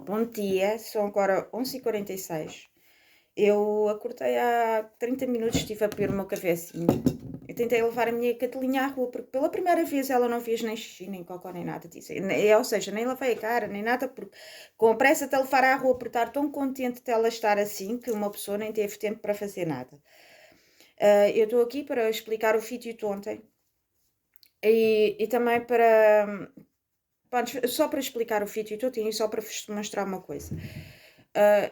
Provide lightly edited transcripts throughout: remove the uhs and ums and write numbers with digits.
Bom dia, são agora 11h46. Eu acordei há 30 minutos, estive a beber o meu cafezinho. Eu tentei levar a minha cadelinha à rua, porque pela primeira vez ela não fez nem xixi, nem cocó, nem nada disso. Ou seja, nem lavei a cara, nem nada, porque com a pressa de a levar à rua por estar tão contente de ela estar assim, que uma pessoa nem teve tempo para fazer nada. Eu estou aqui para explicar o vídeo de ontem e também para. Pronto, só para explicar o vídeo de ontem e só para vos mostrar uma coisa. Ah,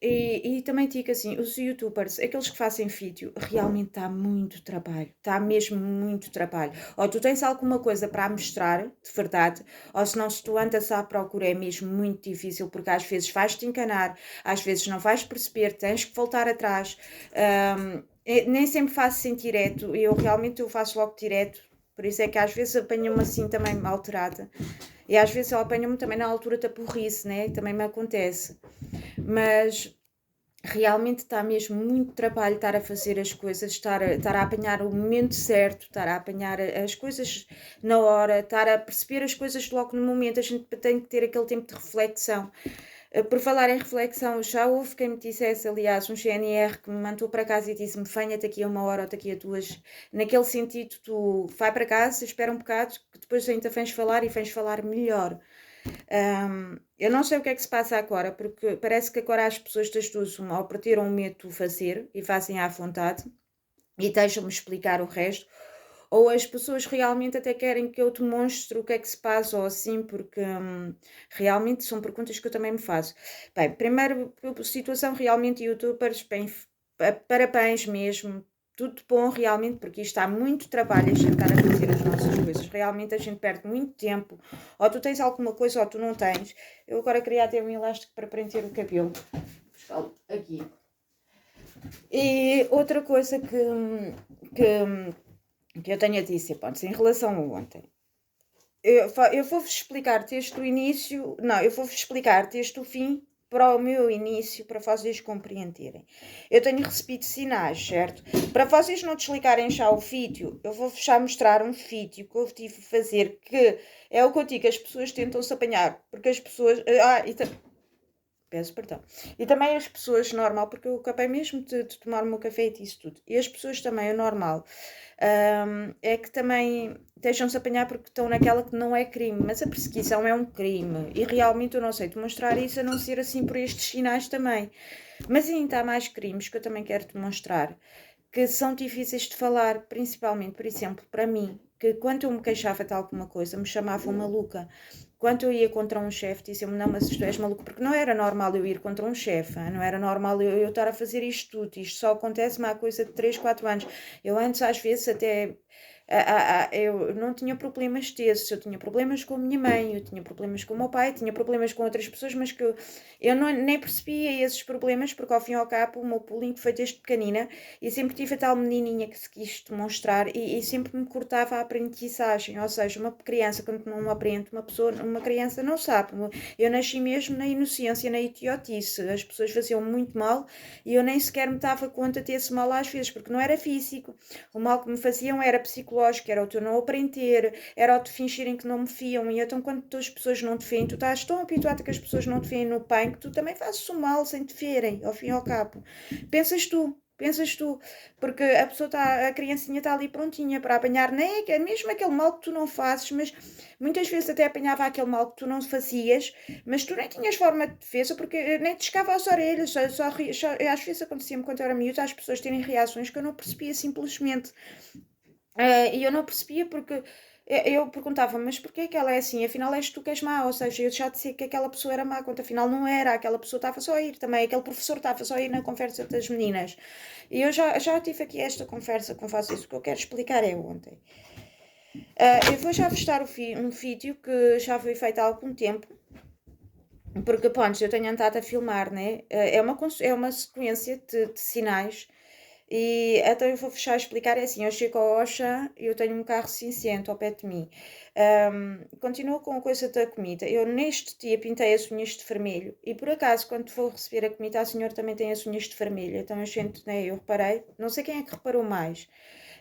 e também digo assim, os youtubers, aqueles que fazem vídeo, realmente dá muito trabalho, dá mesmo muito trabalho. Ou tu tens alguma coisa para mostrar, de verdade, ou senão se tu andas à procura é mesmo muito difícil, porque às vezes vais-te enganar, às vezes não vais perceber, tens que voltar atrás. Nem sempre faço em direto, eu faço logo direto, por isso é que às vezes apanho-me assim também alterada. E às vezes eu apanho-me também na altura da burrice, né? Também me acontece. Mas realmente está mesmo muito trabalho estar a fazer as coisas, estar a apanhar o momento certo, estar a apanhar as coisas na hora, estar a perceber as coisas logo no momento. A gente tem que ter aquele tempo de reflexão. Por falar em reflexão, já houve quem me dissesse, aliás, um GNR que me mandou para casa e disse-me: venha daqui a 1 hora ou daqui a 2. Naquele sentido, tu vai para casa, espera um bocado, que depois ainda vens falar e vens falar melhor. Eu não sei o que é que se passa agora, porque parece que agora as pessoas das duas, uma, ou perderam o medo de fazer e fazem à vontade e deixam-me explicar o resto, ou as pessoas realmente até querem que eu te mostre o que é que se passa ou assim, porque realmente são perguntas que eu também me faço. Bem, primeiro, situação realmente, youtubers, bem, parabéns mesmo, tudo de bom realmente, porque isto há muito trabalho a gente estar a fazer as nossas coisas, realmente a gente perde muito tempo, ou tu tens alguma coisa ou tu não tens. Eu agora queria ter um elástico para prender o cabelo. Aqui. E outra coisa que eu tenho a dizer, pronto, em relação a ontem. Eu vou-vos explicar desde o início, não, eu vou-vos explicar desde o fim para o meu início, para vocês compreenderem. Eu tenho recebido sinais, certo? Para vocês não desligarem já o vídeo, eu vou-vos já mostrar um vídeo que eu tive a fazer, que é o que eu digo, as pessoas tentam-se apanhar, porque as pessoas... peço perdão. E também as pessoas, normal, porque eu acabei mesmo de tomar o meu café e disse tudo. E as pessoas também, o normal, é que também deixam-se apanhar porque estão naquela que não é crime, mas a perseguição é um crime. E realmente eu não sei demonstrar isso a não ser assim por estes sinais também. Mas ainda há mais crimes que eu também quero demonstrar, que são difíceis de falar, principalmente, por exemplo, para mim, que quando eu me queixava de alguma coisa, me chamavam maluca. Quando eu ia contra um chefe, diziam-me: não, mas tu és maluco, porque não era normal eu ir contra um chefe, não era normal eu estar a fazer isto tudo, isto só acontece-me há coisa de 3 4 anos. Eu antes, às vezes, até. Eu não tinha problemas desses, eu tinha problemas com a minha mãe, eu tinha problemas com o meu pai, tinha problemas com outras pessoas, mas que eu não, nem percebia esses problemas, porque ao fim e ao cabo o meu bullying foi desde pequenina e sempre tive a tal menininha que se quis demonstrar e sempre me cortava a aprendizagem, ou seja, uma criança quando não aprende, uma criança não sabe. Eu nasci mesmo na inocência, na idiotice, as pessoas faziam muito mal e eu nem sequer me dava conta desse mal às vezes, porque não era físico, o mal que me faziam era psicológico, era o teu não aprender, era o de fingirem que não me fiam, e então quando as pessoas não te veem, tu estás tão habituado a que as pessoas não te veem no bem, que tu também fazes o mal sem te verem, ao fim e ao cabo. Pensas tu, porque a pessoa está, a criancinha está ali prontinha para apanhar, nem é mesmo aquele mal que tu não fazes, mas muitas vezes até apanhava aquele mal que tu não fazias, mas tu nem tinhas forma de defesa, porque nem te chegava às orelhas, às vezes acontecia-me quando eu era miúda, as pessoas terem reações que eu não percebia simplesmente. E eu não percebia porque eu perguntava, mas porquê é que ela é assim? Afinal és tu que és má, ou seja, eu já disse que aquela pessoa era má, quando afinal não era, aquela pessoa estava só a ir também, aquele professor estava só a ir na conversa das meninas. E eu já tive aqui esta conversa com vocês, o que eu quero explicar é ontem. Eu vou já vos dar um vídeo que já foi feito há algum tempo, porque, pronto, eu tenho andado a filmar, né? É uma sequência de sinais e então eu vou fechar a explicar, é assim, eu chego ao Oxa e eu tenho um carro cinzento ao pé de mim. Continuo com a coisa da comida. Eu neste dia pintei as unhas de vermelho e por acaso quando vou receber a comida a senhora também tem as unhas de vermelho. Então eu sinto, né, eu reparei, não sei quem é que reparou mais.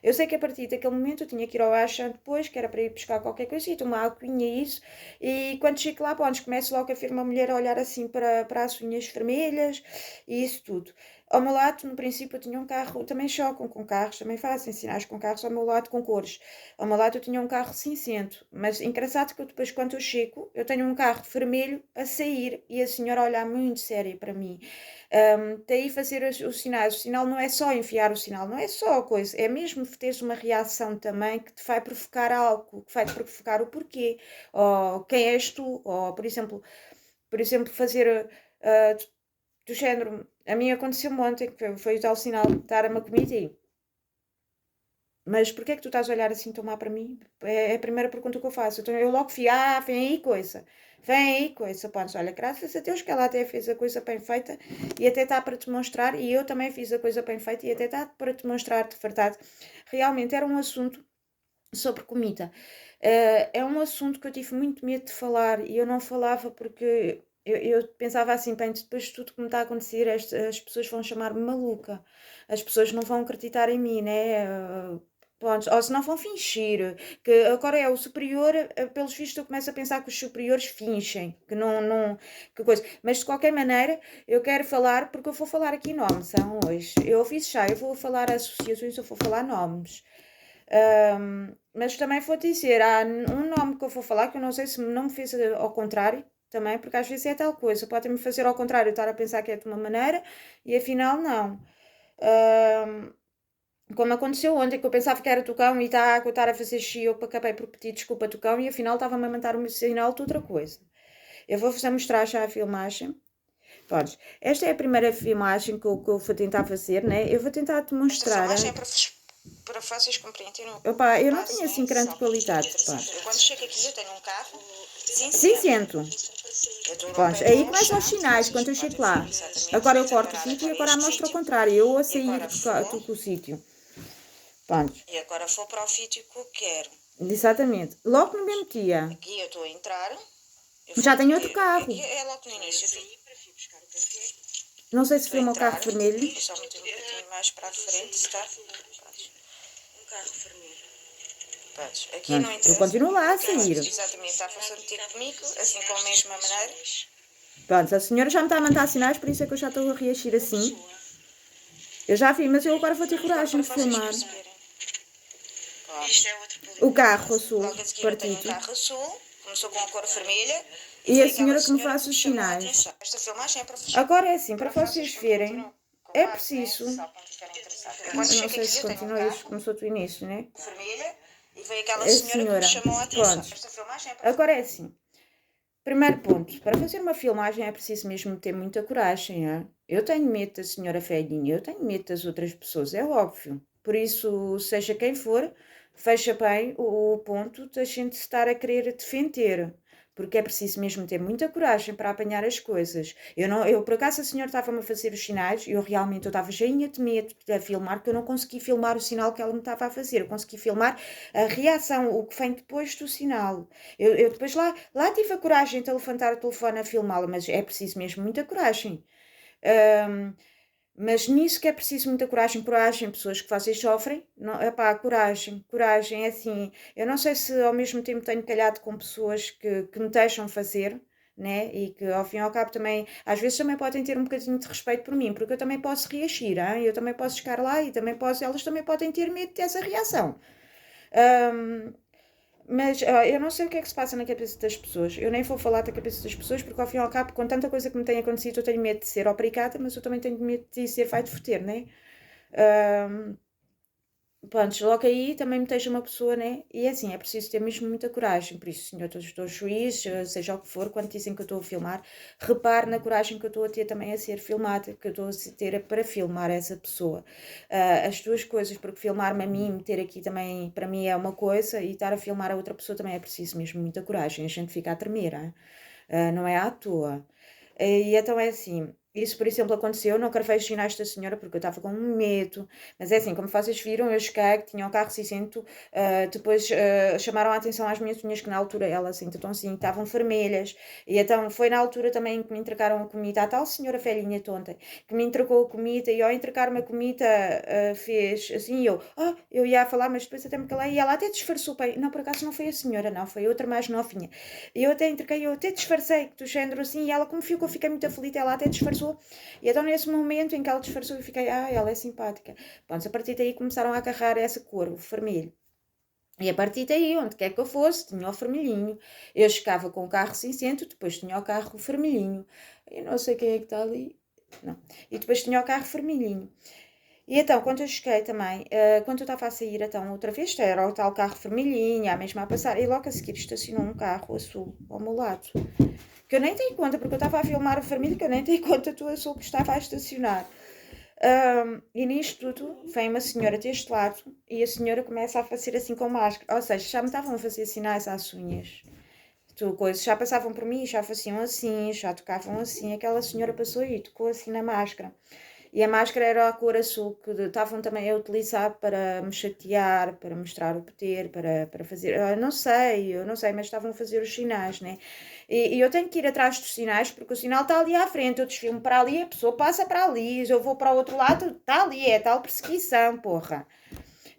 Eu sei que a partir daquele momento eu tinha que ir ao Auchan depois, que era para ir buscar qualquer coisa, uma aguinha e isso, e quando chego lá, pronto, começo logo a ver uma mulher a olhar assim para as unhas vermelhas e isso tudo. Ao meu lado, no princípio, eu tinha um carro, também chocam com carros, também fazem sinais com carros ao meu lado com cores. Ao meu lado eu tinha um carro cinzento, mas engraçado que eu depois, quando eu chego, eu tenho um carro vermelho a sair e a senhora a olhar muito séria para mim. Daí fazer os sinais. O sinal não é só enfiar o sinal, não é só a coisa, é mesmo teres uma reação também que te vai provocar algo, que vai te provocar o porquê, ou quem és tu, ou por exemplo, fazer do género. A mim aconteceu-me ontem, que foi o tal sinal de estar a uma comida e mas porquê é que tu estás a olhar assim tão mal para mim? É a primeira pergunta que eu faço. Então eu logo fui, vem aí coisa. Vem aí coisa. Pronto, olha, graças a Deus que ela até fez a coisa bem feita e até está para te mostrar, e eu também fiz a coisa bem feita e até está para te mostrar de verdade. Realmente era um assunto sobre comida. É um assunto que eu tive muito medo de falar e eu não falava porque eu pensava assim, bem, depois de tudo que me está a acontecer, as pessoas vão chamar-me maluca, as pessoas não vão acreditar em mim, né? Pronto, ou se não vão fingir, que agora é o superior, pelos vistos eu começo a pensar que os superiores fingem, que não, que coisa. Mas de qualquer maneira, eu quero falar, porque eu vou falar aqui nomes, são hoje. Eu fiz já, eu vou falar associações, eu vou falar nomes. Mas também vou dizer, há um nome que eu vou falar que eu não sei se não me fez ao contrário também, porque às vezes é tal coisa, pode-me fazer ao contrário, estar a pensar que é de uma maneira e afinal não. Ahm, Como aconteceu ontem, que eu pensava que era Tucão e está a estar a fazer xixi, eu acabei por pedir desculpa a Tucão e afinal estava-me a mandar um sinal de outra coisa. Eu vou-vos mostrar já a filmagem. Pronto, esta é a primeira filmagem que eu vou tentar fazer, né? Eu vou tentar te mostrar. Esta filmagem é para vocês compreenderem. Opa, eu não tenho assim grande qualidade. Eu quando chego aqui, eu tenho um carro cinzento. Pronto, aí começam os sinais quando eu chego lá. Agora eu corto o sítio e agora mostro ao contrário. Eu a sair do sítio. Pronto. E agora vou para o sítio que eu quero. Exatamente. Logo no mesmo dia. Aqui eu estou a entrar. Já tenho outro carro. É logo no início. Não sei se foi o meu carro vermelho. Só meter um pouquinho mais para a frente, está? Um carro vermelho. Pronto, aqui não interessa. Eu continuo lá a sair. Exatamente, está a fazer meter comigo, assim com a mesma maneira. Pronto, a senhora já me está a mandar sinais, por isso é que eu já estou a reagir assim. Eu já vi, mas eu agora vou ter coragem de filmar. O carro azul partido. O carro azul, começou com a cor vermelha. E a senhora que me faz os sinais. Esta filmagem é para fechar. Agora é assim, para vocês verem, é preciso. Eu não sei se continua isto, começou do início, né? Vermelha. E veio aquela senhora que me chamou a atenção. Esta filmagem é para... Agora é assim. Primeiro ponto, para fazer uma filmagem é preciso mesmo ter muita coragem, é? Eu tenho medo da senhora velhinha, eu tenho medo das outras pessoas, é óbvio. Por isso, seja quem for, veja bem o ponto da gente estar a querer defender, porque é preciso mesmo ter muita coragem para apanhar as coisas. Por acaso a senhora estava-me a fazer os sinais, eu realmente estava cheinha de medo de a filmar, que eu não consegui filmar o sinal que ela me estava a fazer, eu consegui filmar a reação, o que vem depois do sinal. Eu depois lá tive a coragem de levantar o telefone a filmá-la, mas é preciso mesmo muita coragem. Ahm, mas nisso que é preciso muita coragem, pessoas que vocês sofrem, não, epá, coragem, é assim, eu não sei se ao mesmo tempo tenho calhado com pessoas que me deixam fazer, né, e que ao fim e ao cabo também, às vezes também podem ter um bocadinho de respeito por mim, porque eu também posso reagir, hein? Eu também posso chegar lá e também elas também podem ter medo dessa reação. Ahm, mas eu não sei o que é que se passa na cabeça das pessoas. Eu nem vou falar da cabeça das pessoas, porque ao fim e ao cabo, com tanta coisa que me tem acontecido, eu tenho medo de ser obrigada, mas eu também tenho medo de ser vai de foder, né? Ahm, Pronto, logo aí também me esteja uma pessoa, né? E é assim, é preciso ter mesmo muita coragem. Por isso, senhor, estou juiz, seja o que for, quando dizem que eu estou a filmar, repare na coragem que eu estou a ter também a ser filmada, que eu estou a ter para filmar essa pessoa. As duas coisas, porque filmar-me a mim, meter aqui também, para mim é uma coisa, e estar a filmar a outra pessoa também é preciso mesmo muita coragem. A gente fica a tremer, hein? Não é à toa. E então é assim. Isso, por exemplo, aconteceu, não gravei os sinais da senhora porque eu estava com medo, mas é assim, como vocês viram, eu cheguei, que tinha um carro cinzento, depois chamaram a atenção às minhas unhas, que na altura elas então assim, estavam vermelhas, e então foi na altura também que me entregaram a comida, a tal senhora velhinha tonta, que me entregou a comida, e ao entregar-me a comida, fez assim, e eu ia a falar, mas depois até me calei, e ela até disfarçou, bem, não, por acaso não foi a senhora, não, foi outra mais novinha, e eu até entreguei, eu até disfarcei, do género assim, e ela como viu que eu fiquei muito aflita, ela até disfarçou. E então, nesse momento em que ela disfarçou, eu fiquei, ela é simpática. Pronto, a partir daí começaram a agarrar essa cor, o vermelho. E a partir daí, onde quer que eu fosse, tinha o vermelhinho. Eu chegava com o carro cinzento, depois tinha o carro vermelhinho. Eu não sei quem é que está ali. Não. E depois tinha o carro vermelhinho. E então, quando eu cheguei também, quando eu estava a sair, então, outra vez, era o tal carro vermelhinho, a mesma a passar, e logo a seguir estacionou um carro azul ao meu lado. Que eu nem dei conta, porque eu estava a filmar o vermelho, que eu nem dei conta do azul que estava a estacionar. E nisto tudo, vem uma senhora deste lado, e a senhora começa a fazer assim com máscara. Ou seja, já me estavam a fazer sinais às unhas. Coisas, já passavam por mim, já faziam assim, já tocavam assim. Aquela senhora passou e tocou assim na máscara. E a máscara era a cor azul, que estavam também a utilizar para me chatear, para mostrar o poder, para fazer. Eu não sei, mas estavam a fazer os sinais, né? E eu tenho que ir atrás dos sinais, porque o sinal está ali à frente. Eu desfio-me para ali, a pessoa passa para ali, eu vou para o outro lado, está ali, é tal perseguição, porra.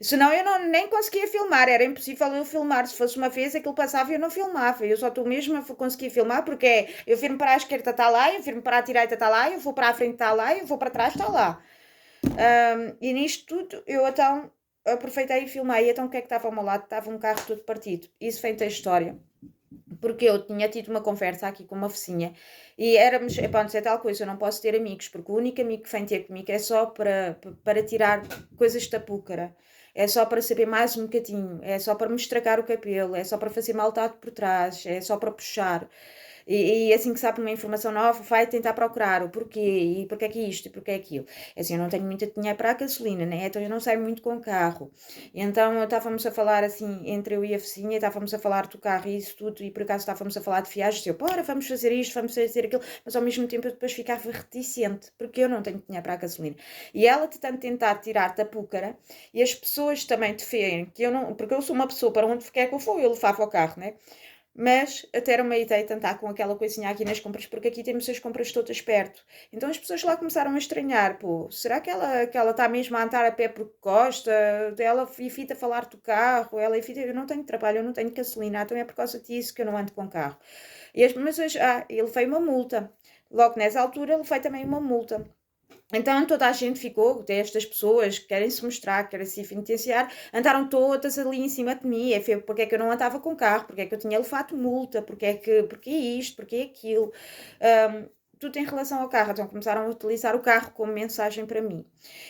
Senão eu não, nem conseguia filmar, era impossível eu filmar. Se fosse uma vez aquilo passava e eu não filmava. Eu só estou mesmo a conseguir filmar porque eu firmo para a esquerda está lá, eu firmo para a direita está lá, eu vou para a frente está lá, eu vou para trás está lá. E nisto tudo eu então aproveitei e filmei. Então o que é que estava ao meu lado? Estava um carro todo partido. Isso vem da história. Porque eu tinha tido uma conversa aqui com uma vizinha e éramos, pronto, é tal coisa, eu não posso ter amigos, porque o único amigo que vem ter comigo é só para tirar coisas da púcara, é só para saber mais um bocadinho, é só para me estragar o cabelo, é só para fazer maldade por trás, é só para puxar. E assim que sabe uma informação nova, vai tentar procurar o porquê, e porquê é que isto, e porquê é aquilo. Assim, eu não tenho muito dinheiro para a gasolina, né? Então eu não saio muito com o carro. E então estávamos a falar assim, entre eu e a vizinha, estávamos a falar do carro e isso tudo, e por acaso estávamos a falar de viagens, eu, bora, vamos fazer isto, vamos fazer aquilo, mas ao mesmo tempo eu depois ficava reticente, porque eu não tenho dinheiro para a gasolina. E ela de tanto tentar tirar da púcara, e as pessoas também te veem, que eu não, porque eu sou uma pessoa para onde quer que eu for, eu levava o carro, né? Mas até era uma ideia tentar com aquela coisinha aqui nas compras, porque aqui temos as compras todas perto. Então as pessoas lá começaram a estranhar, pô, será que ela está mesmo a andar a pé porque gosta? Ela evita falar do carro, ela evita, eu não tenho trabalho, eu não tenho gasolina, então é por causa disso que eu não ando com carro. Mas ele fez uma multa. Logo nessa altura ele fez também uma multa. Então toda a gente ficou, até estas pessoas que querem se mostrar, que querem se evidenciar, andaram todas ali em cima de mim. Porque é que eu não andava com carro, porque é que eu tinha levado multa, porque é isto, porque é aquilo. Tudo em relação ao carro. Então começaram a utilizar o carro como mensagem para mim.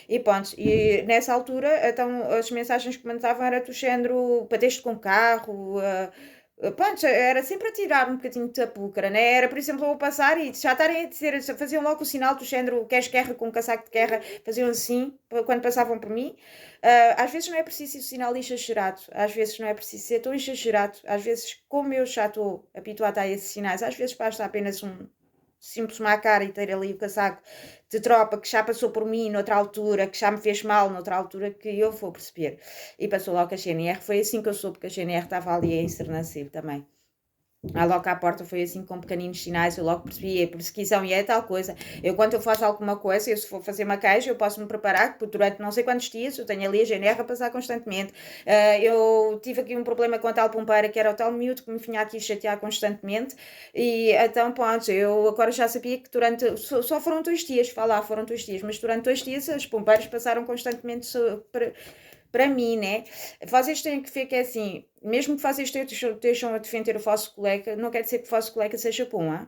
E pronto, e nessa altura, então as mensagens que mandavam era do género, bateste com carro. Pronto, era sempre a tirar um bocadinho da púcara, né? Era, por exemplo, eu vou passar e já estarem a dizer, faziam logo o sinal do género, queres guerra com um casaco de guerra, faziam assim, quando passavam por mim. Às vezes não é preciso o sinal exagerado, às vezes não é preciso ser tão exagerado, às vezes, como eu já estou habituada a esses sinais, às vezes basta apenas um simples uma cara e ter ali o casaco de tropa que já passou por mim noutra altura, que já me fez mal noutra altura, que eu vou perceber. E passou logo a GNR, foi assim que eu soube que a GNR estava ali a encernecer também. Logo à porta foi assim com pequeninos sinais, eu logo percebi a perseguição e é tal coisa. Eu quando eu faço alguma coisa, eu se for fazer uma queixa, eu posso me preparar, porque durante não sei quantos dias eu tenho ali a GNR a passar constantemente. Eu tive aqui um problema com a tal pompeira, que era o tal miúdo que me vinha aqui chatear constantemente, e então pronto, eu agora já sabia que durante, só foram 2 dias, foram 2 dias, mas durante 2 dias as pompeiras passaram constantemente para mim, né? Vocês têm que ver que é assim, mesmo que vocês estejam a defender o vosso colega, não quer dizer que o vosso colega seja bom, hein?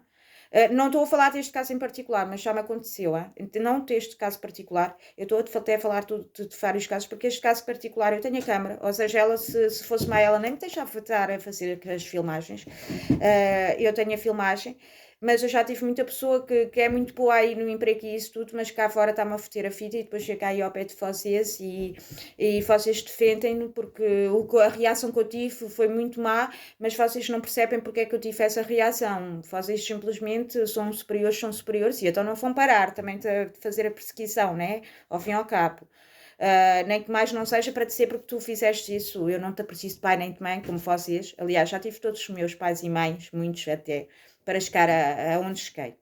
Não estou a falar deste caso em particular, mas já me aconteceu, hein? Não deste caso particular, eu estou até a falar de vários casos, porque este caso particular eu tenho a câmara, ou seja, ela se fosse má, ela nem me deixava estar a fazer as filmagens, eu tenho a filmagem, Mas eu já tive muita pessoa que é muito boa aí no emprego e isso tudo, mas cá fora está-me a foder a fita e depois chega aí ao pé de vocês e vocês defendem-no porque a reação que eu tive foi muito má, mas vocês não percebem porque é que eu tive essa reação. Vocês simplesmente são superiores e então não vão parar também de fazer a perseguição, né? Ao fim e ao cabo. Nem que mais não seja para dizer porque tu fizeste isso. Eu não te preciso de pai nem de mãe, como vocês. Aliás, já tive todos os meus pais e mães, muitos até, para chegar a onde cheguei.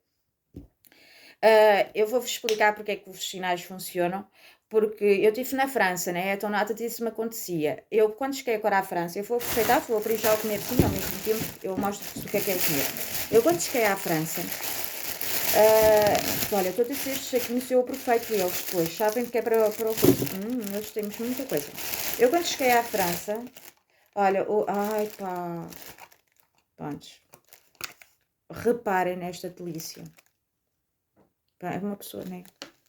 Eu vou-vos explicar porque é que os sinais funcionam. Porque eu estive na França, né? Então nada disso me acontecia. Eu, quando cheguei agora à França, eu vou aproveitar, vou abrir já o comer sim, ao mesmo tempo eu mostro-vos o que é comer. Eu, quando cheguei à França, olha, todos estes saquinhos eu aproveito eles depois, sabem que é para o curso. Nós temos muita coisa. Eu, quando cheguei à França, olha, ai pá, pronto, reparem nesta delícia. Pá, é uma pessoa, né?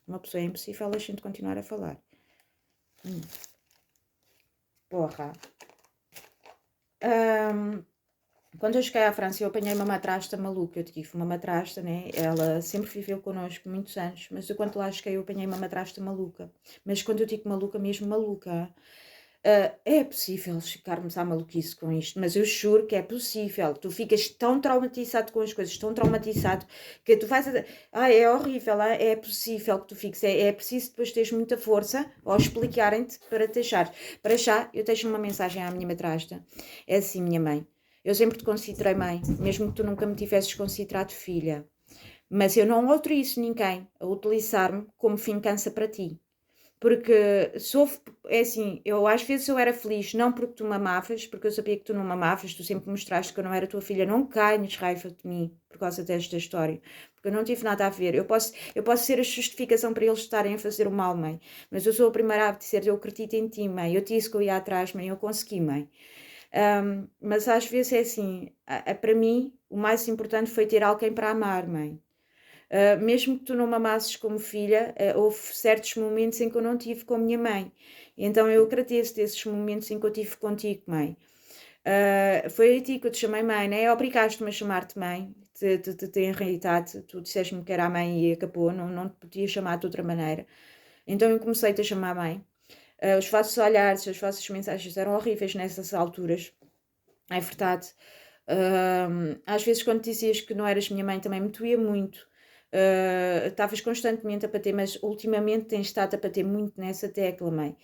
Uma pessoa é impossível a gente continuar a falar. Porra. Quando eu cheguei à França, eu apanhei uma madrasta maluca. Eu tive uma madrasta, né? Ela sempre viveu connosco muitos anos, mas eu, quando lá cheguei, eu apanhei uma madrasta maluca. Mas quando eu digo maluca, mesmo maluca, é possível ficarmos à maluquice com isto, mas eu juro que é possível. Tu ficas tão traumatizado com as coisas, tão traumatizado, que tu vais. É horrível, é possível que tu fiques. É preciso depois teres muita força ao explicarem-te para te deixar. Para já, eu deixo uma mensagem à minha madrasta. É assim, minha mãe. Eu sempre te considerei mãe, mesmo que tu nunca me tivesses considerado filha. Mas eu não autorizo ninguém a utilizar-me como vingança para ti. Porque é assim, eu às vezes eu era feliz, não porque tu me amavas, porque eu sabia que tu não me amavas, tu sempre mostraste que eu não era tua filha, não ganhes raiva de mim por causa desta história, porque eu não tive nada a ver. Eu posso ser a justificação para eles estarem a fazer o mal, mãe, mas eu sou a primeira a dizer, eu acredito em ti, mãe, eu disse que eu ia atrás, mãe, eu consegui, mãe. Mas às vezes é assim, para mim, o mais importante foi ter alguém para amar, mãe. Mesmo que tu não me amasses como filha, houve certos momentos em que eu não tive com a minha mãe. Então eu agradeço desses momentos em que eu tive contigo, mãe. Foi a ti que eu te chamei mãe, né? Obrigaste-me a chamar-te mãe, em realidade. Tu disseste-me que era a mãe e acabou, não te podia chamar de outra maneira. Então eu comecei-te a chamar mãe. Os vossos olhares, as vossas mensagens eram horríveis nessas alturas, é verdade. Às vezes, quando dizias que não eras minha mãe, também me doía muito. Estavas constantemente a bater, mas ultimamente tens estado a bater muito nessa tecla, mãe.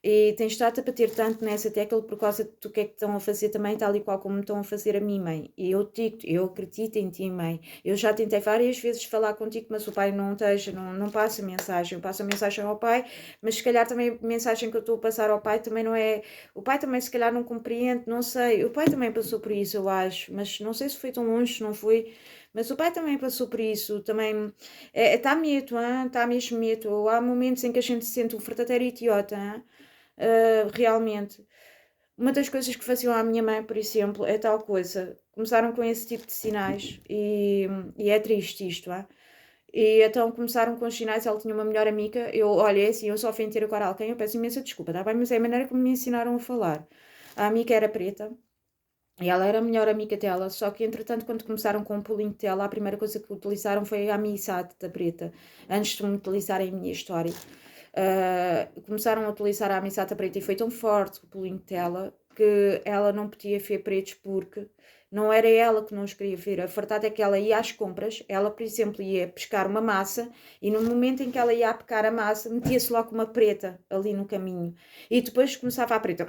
E tens estado a bater tanto nessa tecla por causa do que é que estão a fazer também, tal e qual como estão a fazer a mim, mãe. E eu digo, eu acredito em ti, mãe. Eu já tentei várias vezes falar contigo, mas o pai não esteja, não passa mensagem. Eu passo a mensagem ao pai, mas se calhar também a mensagem que eu estou a passar ao pai também não é. O pai também se calhar não compreende, não sei. O pai também passou por isso, eu acho, mas não sei se foi tão longe, se não foi. Mas o pai também passou por isso, também está medo, está mesmo medo. Há momentos em que a gente se sente um verdadeiro idiota, realmente. Uma das coisas que faziam à minha mãe, por exemplo, é tal coisa. Começaram com esse tipo de sinais e é triste isto, E então começaram com os sinais, ela tinha uma melhor amiga, olha, é assim, eu só ofender agora alguém, eu peço imensa desculpa, tá bem? Mas é a maneira como me ensinaram a falar. A amiga era preta, e ela era a melhor amiga dela, só que entretanto quando começaram com o pulinho dela, a primeira coisa que utilizaram foi a amizade da preta, antes de me utilizarem a minha história. Começaram a utilizar a amizade da preta e foi tão forte o pulinho dela que ela não podia ver pretos porque não era ela que não os queria ver. A verdade é que ela ia às compras, ela, por exemplo, ia pescar uma massa e no momento em que ela ia a pecar a massa, metia-se logo uma preta ali no caminho. E depois começava a preta,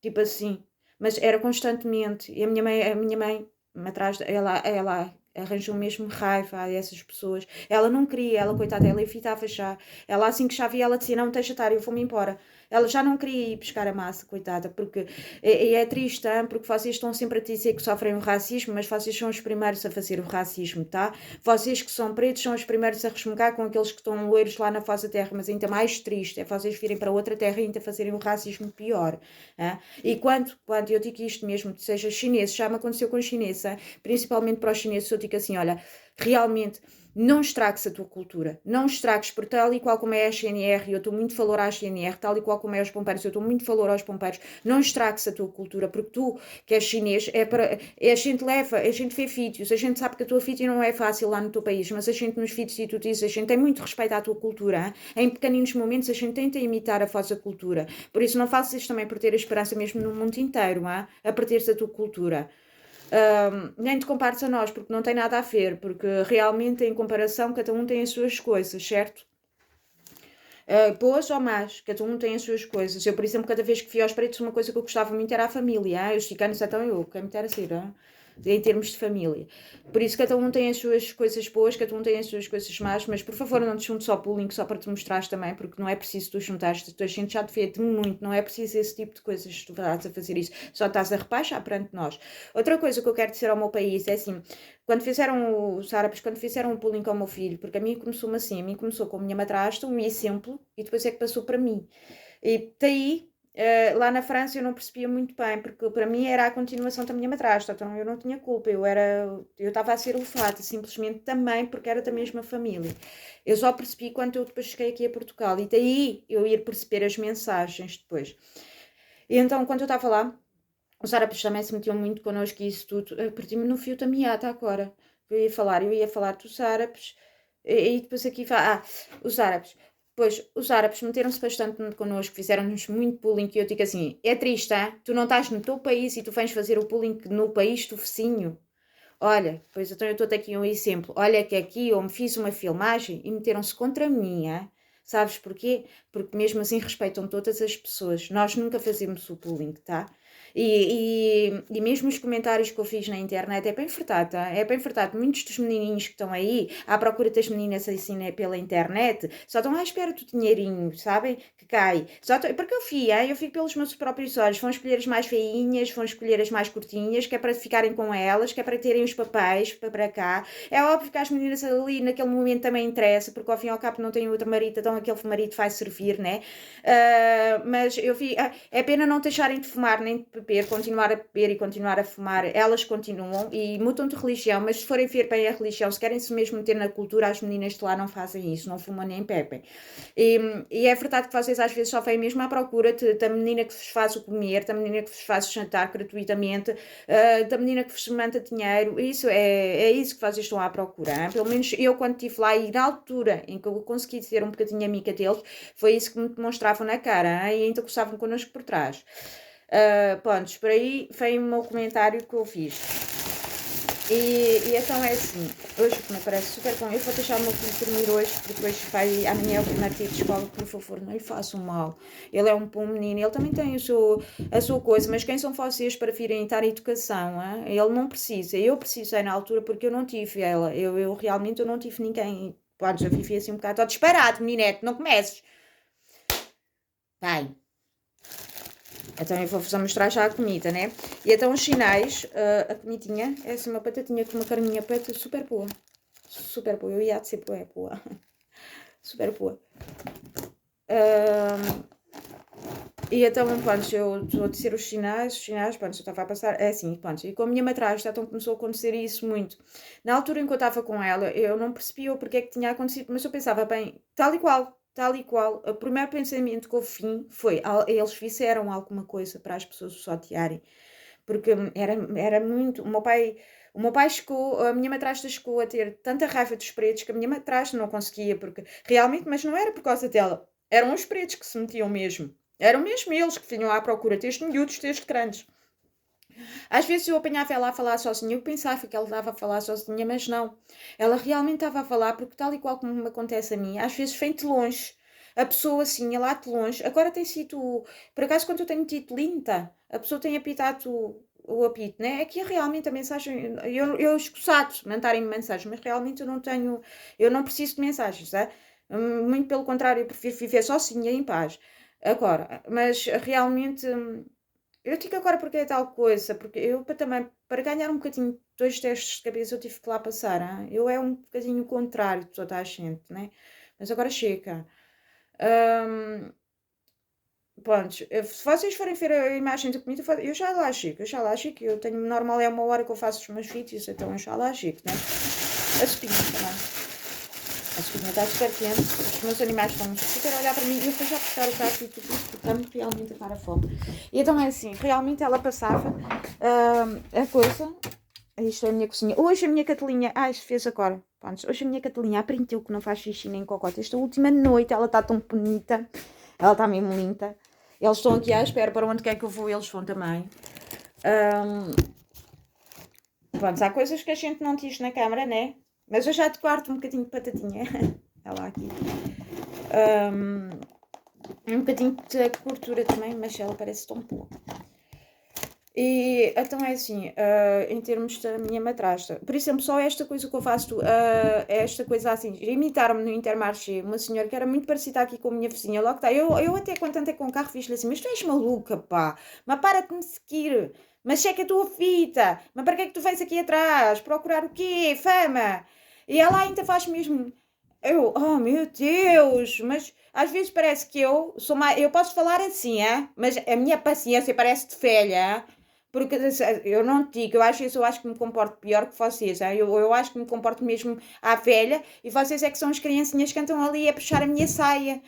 tipo assim. Mas era constantemente. E a minha mãe atrás, ela arranjou mesmo raiva a essas pessoas. Ela não queria, ela, coitada, ela evitava já. Ela, assim que já via, ela dizia: Não, deixa estar, eu vou-me embora. Ela já não queria ir pescar a massa, coitada, porque é triste, hein? Porque vocês estão sempre a dizer que sofrem o racismo, mas vocês são os primeiros a fazer o racismo, tá? Vocês que são pretos são os primeiros a resmungar com aqueles que estão loiros lá na vossa terra, mas ainda mais triste é vocês virem para outra terra e ainda fazerem o racismo pior. Hein? E quando eu digo isto mesmo, seja chinês, já me aconteceu com chinês, hein? Principalmente para os chineses, eu digo assim: olha, realmente não estragues a tua cultura, não estragues, porque tal e qual como é a GNR, eu estou muito valor à GNR, tal e qual como é aos pompeiros, eu estou muito valor aos pompeiros, não estragues a tua cultura, porque tu, que és chinês, a gente leva, a gente vê vídeos, a gente sabe que a tua vídeo não é fácil lá no teu país, mas a gente nos vídeos e tu dizes, a gente tem muito respeito à tua cultura, hein? Em pequeninos momentos a gente tenta imitar a vossa cultura, por isso não faças isto também por ter a esperança mesmo no mundo inteiro, hein? A perder-se a tua cultura. Nem te compares a nós, porque não tem nada a ver, porque realmente em comparação cada um tem as suas coisas, certo? Boas ou más, cada um tem as suas coisas. Eu, por exemplo, cada vez que fui aos pretos, uma coisa que eu gostava muito era a família. Os chicanos, então eu, quem me dera ser, em termos de família. Por isso, cada um tem as suas coisas boas, cada um tem as suas coisas más, mas por favor, não te juntes ao bullying só para te mostrares também, porque não é preciso tu juntares, a gente já te vê muito, não é preciso esse tipo de coisas, tu estás a fazer isso, só estás a rebaixar perante nós. Outra coisa que eu quero dizer ao meu país é assim, quando fizeram os árabes, quando fizeram o bullying ao meu filho, porque a mim começou-me assim, a mim começou com a minha madrasta, um exemplo, e depois é que passou para mim. E daí, lá na França eu não percebia muito bem, porque para mim era a continuação da minha madrasta, então eu não tinha culpa, eu estava a ser levada simplesmente também porque era da mesma família. Eu só percebi quando eu depois cheguei aqui a Portugal, e daí eu ir perceber as mensagens depois. E então, quando eu estava lá, os árabes também se metiam muito connosco e isso tudo. Perdi-me no fio da meada agora. Eu ia falar dos árabes e depois aqui os árabes. Pois, os árabes meteram-se bastante connosco, fizeram-nos muito bullying, que eu digo assim, é triste, hein? Tu não estás no teu país e tu vens fazer o bullying no país do vizinho. Olha, pois então eu estou aqui um exemplo. Olha que aqui eu me fiz uma filmagem e meteram-se contra mim, hein? Sabes porquê? Porque mesmo assim respeitam todas as pessoas. Nós nunca fazemos o bullying, tá? E mesmo os comentários que eu fiz na internet é bem verdade, tá? É bem verdade. Muitos dos menininhos que estão aí à procura das meninas assim né, pela internet só estão à espera do dinheirinho, sabem? Que cai. Porque eu fico pelos meus próprios olhos. Vão escolher as mais feinhas, vão escolher as mais curtinhas, que é para ficarem com elas, que é para terem os papéis para cá. É óbvio que as meninas ali naquele momento também interessa, porque ao fim e ao cabo não têm outro marido, então aquele marido vai servir, né? Mas eu vi, é pena não deixarem de fumar nem de beber, continuar a beber e continuar a fumar. Elas continuam e mudam de religião, mas se forem ver bem a religião, se querem se mesmo meter na cultura, as meninas de lá não fazem isso, não fumam nem bebem. E é verdade que vocês às vezes só vêm mesmo à procura da menina que vos faz o comer, da menina que vos faz o jantar gratuitamente, da menina que vos manda dinheiro. É isso que vocês estão à procura. Hein? Pelo menos eu, quando estive lá e na altura em que eu consegui ser um bocadinho amiga deles, foi isso que me demonstravam na cara, hein? E ainda gostavam connosco por trás. Pronto, por aí vem o meu comentário que eu fiz. E então é assim, hoje o que me parece super bom, eu vou deixar o meu filho dormir hoje, porque depois vai, amanhã é o primeiro dia de escola, por favor, não lhe façam mal. Ele é um bom menino, ele também tem a sua coisa, mas quem são vocês para virem dar educação? Hein? Ele não precisa, eu precisei na altura porque eu não tive ela, eu realmente eu não tive ninguém, pode, já vivi assim um bocado, estou disparado, meninete, não comeces. Vai. Então eu vou-vos mostrar já a comida, né? E então os sinais, a comidinha, é assim uma batatinha com uma carninha preta super boa. Super boa, eu ia dizer boa. Super boa. E então, pronto, eu estou a dizer os sinais, pronto, eu estava a passar, é assim, pronto, e com a minha madrasta, então começou a acontecer isso muito. Na altura em que eu estava com ela, eu não percebia o porquê que tinha acontecido, mas eu pensava, bem, tal e qual, o primeiro pensamento que eu vim foi, eles fizeram alguma coisa para as pessoas se chatearem, porque era muito, o meu pai chegou, a minha madrasta chegou a ter tanta raiva dos pretos que a minha madrasta não conseguia, porque realmente, mas não era por causa dela, eram os pretos que se metiam mesmo. Eram mesmo eles que vinham à procura, desde miúdos, desde grandes. Às vezes eu apanhava ela a falar sozinha, eu pensava que ela estava a falar sozinha, mas não. Ela realmente estava a falar, porque tal e qual como me acontece a mim, às vezes vem de longe. A pessoa assim, lá de longe. Agora tem sido, por acaso, quando eu tenho dito linda, a pessoa tem apitado o apito, né? Aqui é realmente a mensagem, eu escusado mandarem-me mensagens, mas realmente eu não preciso de mensagens, tá? Muito pelo contrário, eu prefiro viver sozinha em paz. Agora, mas realmente, eu digo agora porque é tal coisa, porque eu para ganhar um bocadinho dois testes de cabeça eu tive que lá passar, hein? Eu é um bocadinho o contrário de toda a gente, né? Mas agora chega. Hum, Pronto, se vocês forem ver a imagem da comida, eu já lá chego, eu tenho, normal é 1 hora que eu faço os meus vídeos, então eu já lá chego, né? A sopinha também. A cozinha está super quente, os meus animais estão super a olhar para mim e eu fui já buscar o prato e tudo isso porque está-me realmente a dar a fome. E então é assim, realmente ela passava a coisa. Isto é a minha cozinha. Hoje a minha Catelinha. Isto fez agora. Pronto, hoje a minha Catelinha aprendeu que não faz xixi nem cocota. Esta última noite ela está tão bonita. Ela está mesmo linda. Eles estão aqui à espera para onde quer que eu vou, eles vão também. Pronto, há coisas que a gente não diz na câmara, né? Mas eu já te corto um bocadinho de batatinha. Ela aqui. Um bocadinho de gordura também, mas ela parece tão boa. E então é assim, em termos da minha madrasta, por exemplo, só esta coisa que eu faço, esta coisa assim, imitaram-me no Intermarché uma senhora que era muito parecida aqui com a minha vizinha, logo está, eu até quando andei com o carro fiz-lhe assim, mas tu és maluca, pá, mas para de me seguir, mas checa a tua fita, mas para que é que tu vens aqui atrás, procurar o quê, fama? E ela ainda faz mesmo, oh meu Deus, mas às vezes parece que eu sou mais, eu posso falar assim, mas a minha paciência parece de velha, porque eu não te digo, eu acho que me comporto pior que vocês. Hein? Eu acho que me comporto mesmo à velha e vocês é que são as criancinhas que andam ali a puxar a minha saia.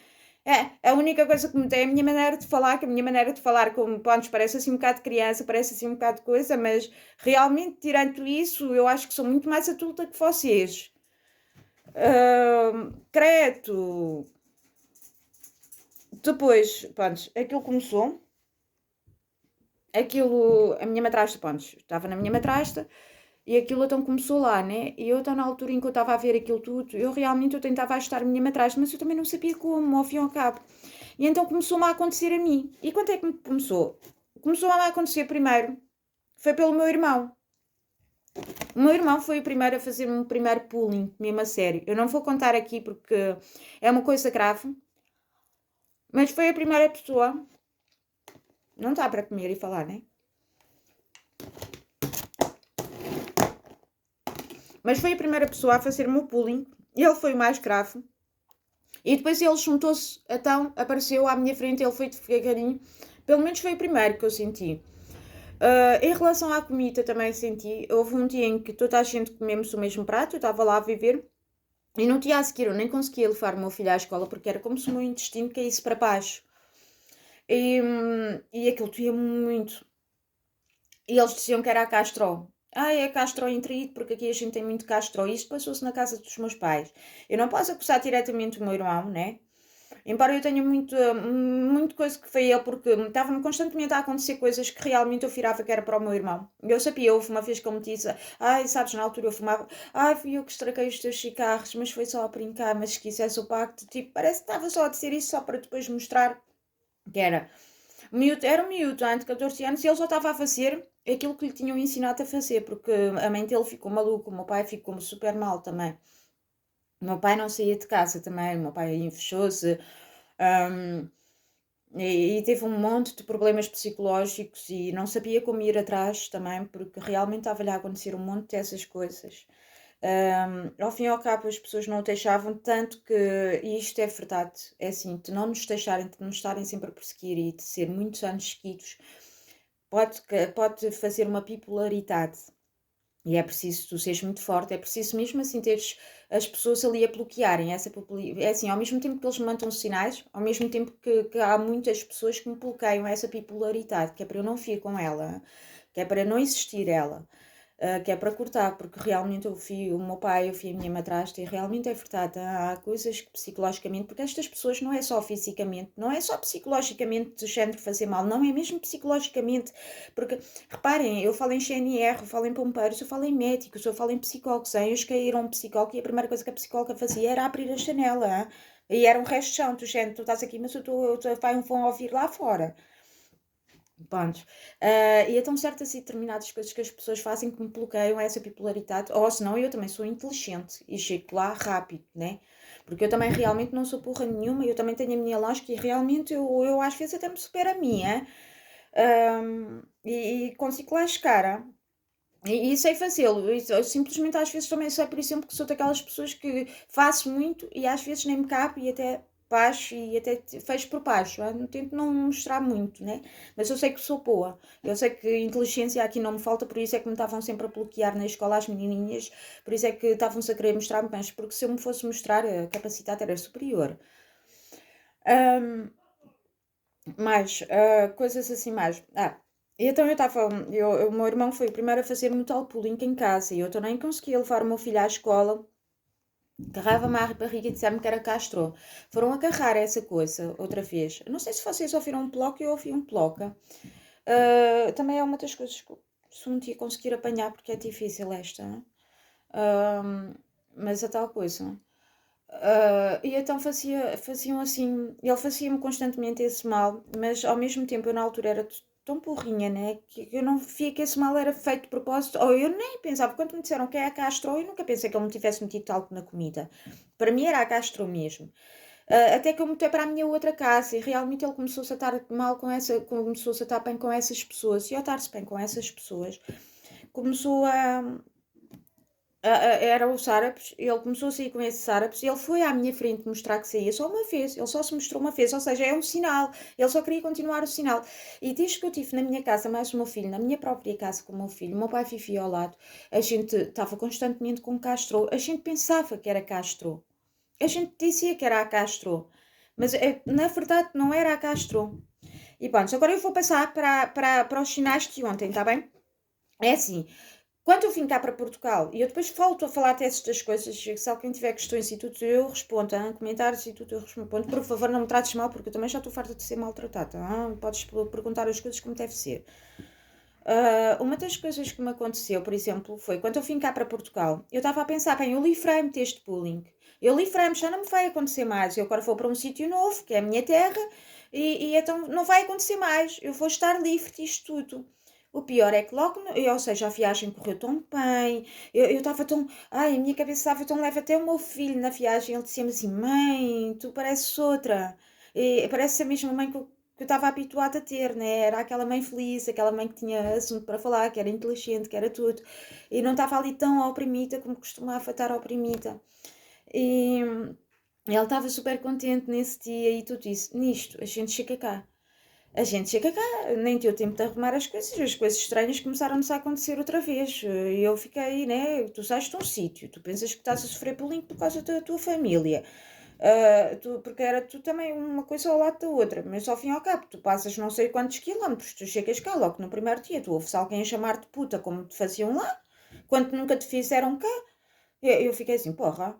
É, a única coisa que me tem é a minha maneira de falar, que a minha maneira de falar, como pronto, parece assim um bocado de criança, parece assim um bocado de coisa, mas realmente, tirando isso, eu acho que sou muito mais adulta que vocês. Credo. Depois, pronto, aquilo começou. Aquilo, a minha madrasta, pronto, estava na minha madrasta e aquilo então começou lá, né? E eu então na altura em que eu estava a ver aquilo tudo, eu tentava ajudar a minha madrasta, mas eu também não sabia como, ao fim e ao cabo. E então começou-me a acontecer a mim. E quanto é que me começou? Começou a acontecer primeiro, foi pelo meu irmão. O meu irmão foi o primeiro a fazer um primeiro pulling, mesmo a sério. Eu não vou contar aqui porque é uma coisa grave, mas foi a primeira pessoa. Não está para comer e falar, né? Mas foi a primeira pessoa a fazer-me o pulling. Ele foi o mais grave. E depois ele juntou-se, então apareceu à minha frente, ele foi devagarinho. Pelo menos foi o primeiro que eu senti. Em relação à comida também senti. Houve um dia em que toda a gente comemos o mesmo prato, eu estava lá a viver. E no dia a seguir eu nem conseguia levar o meu filho à escola porque era como se o meu intestino caísse para baixo. E aquilo doía muito. E eles diziam que era a Castro. É gastroenterite, porque aqui a gente tem muito gastro. Isto passou-se na casa dos meus pais. Eu não posso acusar diretamente o meu irmão, né? Embora eu tenha muito coisa que foi ele, porque estava-me constantemente a acontecer coisas que realmente eu virava que era para o meu irmão. Eu sabia, houve uma vez que ele me disse, sabes, na altura eu fumava, fui eu que estraguei os teus cigarros, mas foi só a brincar, mas se quisesse o pacto, tipo, parece que estava só a dizer isso só para depois mostrar que era. Miúdo, era um miúdo, de 14 anos, e ele já estava a fazer aquilo que lhe tinham ensinado a fazer, porque a mãe dele ficou maluco, o meu pai ficou super mal também. O meu pai não saía de casa também, o meu pai fechou-se hum, e teve um monte de problemas psicológicos e não sabia como ir atrás também, porque realmente estava-lhe a acontecer um monte dessas coisas. Ao fim e ao cabo, as pessoas não o deixavam, tanto que, e isto é verdade, é assim, de não nos deixarem, de nos estarem sempre a perseguir e de ser muitos anos seguidos, pode fazer uma bipolaridade. E é preciso tu seres muito forte, é preciso mesmo assim teres as pessoas ali a bloquearem é assim, ao mesmo tempo que eles me mandam sinais, ao mesmo tempo que há muitas pessoas que me bloqueiam essa bipolaridade, que é para eu não vir com ela, que é para não existir ela, que é para cortar, porque realmente eu vi o meu pai, eu vi a minha madrasta e realmente é verdade, há coisas que psicologicamente, porque estas pessoas não é só fisicamente, não é só psicologicamente de género fazer mal, não é mesmo psicologicamente, porque reparem, eu falo em GNR, eu falo em pompeiros, eu falo em médicos, eu falo em psicólogos, hein? Eu cheguei a ir a um psicólogo e a primeira coisa que a psicóloga fazia era abrir a janela, hein? E era um resto de chão, tu, gente, tu estás aqui, mas vão ouvir lá fora. Pronto. E então certas e determinadas coisas que as pessoas fazem que me bloqueiam essa bipolaridade, ou senão eu também sou inteligente e chego lá rápido, né? Porque eu também realmente não sou porra nenhuma, eu também tenho a minha lógica e realmente eu às vezes até me supero a minha e consigo lá chegar. E sei fazê-lo. Eu simplesmente às vezes também sei, por exemplo, que sou daquelas pessoas que faço muito e às vezes nem me cabe e até baixo e até fecho por baixo. Eu tento não mostrar muito, né? Mas eu sei que sou boa. Eu sei que inteligência aqui não me falta, por isso é que me estavam sempre a bloquear na escola as menininhas, por isso é que estavam-se a querer mostrar-me bem, porque se eu me fosse mostrar, a capacidade era superior. Ahm, mais, coisas assim mais. E então eu estava, o meu irmão foi o primeiro a fazer muito tal bullying em casa e eu também conseguia levar o meu filho à escola. Agarrava-me à barriga e disseram-me que era Castro. Foram agarrar essa coisa outra vez. Não sei se vocês ouviram um ploca, eu ouvi um ploca. Também é uma das coisas que eu costumo ia conseguir apanhar porque é difícil esta. Mas a tal coisa. E então faziam assim, ele fazia-me constantemente esse mal, mas ao mesmo tempo eu na altura era tão burrinha, né? Que eu não via que esse mal era feito de propósito, ou eu nem pensava, quando me disseram que é a Castro, eu nunca pensei que ele me tivesse metido talco na comida. Para mim era a Castro mesmo. Até que eu mudei para a minha outra casa e realmente ele começou-se a estar mal com começou-se a estar bem com essas pessoas, e ao estar-se bem com essas pessoas, começou era os árabes, ele começou a sair com esses árabes e ele foi à minha frente mostrar que saía só uma vez, ele só se mostrou uma vez, ou seja, é um sinal, ele só queria continuar o sinal. E desde que eu tive na minha casa mais o meu filho, na minha própria casa com o meu filho, o meu pai vivia ao lado, a gente estava constantemente com Castro, a gente pensava que era Castro, a gente dizia que era a Castro, mas na verdade não era a Castro. E pronto, agora eu vou passar para os sinais de ontem, está bem? É assim, quando eu vim cá para Portugal, e eu depois volto a falar até estas coisas, se alguém tiver questões e tudo, eu respondo, comentários e tudo, eu respondo. Por favor, não me trates mal, porque eu também já estou farta de ser maltratada. Podes perguntar as coisas como deve ser. Uma das coisas que me aconteceu, por exemplo, foi quando eu vim cá para Portugal, eu estava a pensar, bem, eu livrei-me deste bullying. Eu livrei-me, já não me vai acontecer mais. Eu agora vou para um sítio novo, que é a minha terra, e então não vai acontecer mais. Eu vou estar livre disto tudo. O pior é que logo, ou seja, a viagem correu tão bem, eu estava tão. Ai, a minha cabeça estava tão leve. Até o meu filho na viagem, ele dizia-me assim: Mãe, tu pareces outra. E parece a mesma mãe que eu estava habituada a ter, né? Era aquela mãe feliz, aquela mãe que tinha assunto para falar, que era inteligente, que era tudo. E não estava ali tão oprimida como costumava estar oprimida. E ele estava super contente nesse dia e tudo isso. Nisto, a gente chega cá. A gente chega cá, nem deu tempo de arrumar as coisas estranhas começaram-nos a acontecer outra vez. E eu fiquei, né? Tu sais de um sítio, tu pensas que estás a sofrer bullying por causa da tua família. Porque era tu também uma coisa ao lado da outra, mas ao fim e ao cabo, tu passas não sei quantos quilómetros, tu chegas cá logo no primeiro dia, tu ouves alguém a chamar-te puta como te faziam lá, quando nunca te fizeram cá. Eu fiquei assim, porra,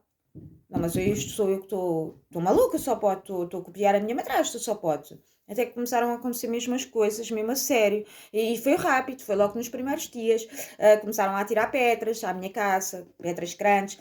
não, mas isto sou eu que estou maluca, só pode, estou a copiar a minha madrasta, só pode. Até que começaram a acontecer mesmo as coisas, mesmo a sério. E foi rápido, foi logo nos primeiros dias. Começaram a atirar pedras à minha casa, pedras grandes.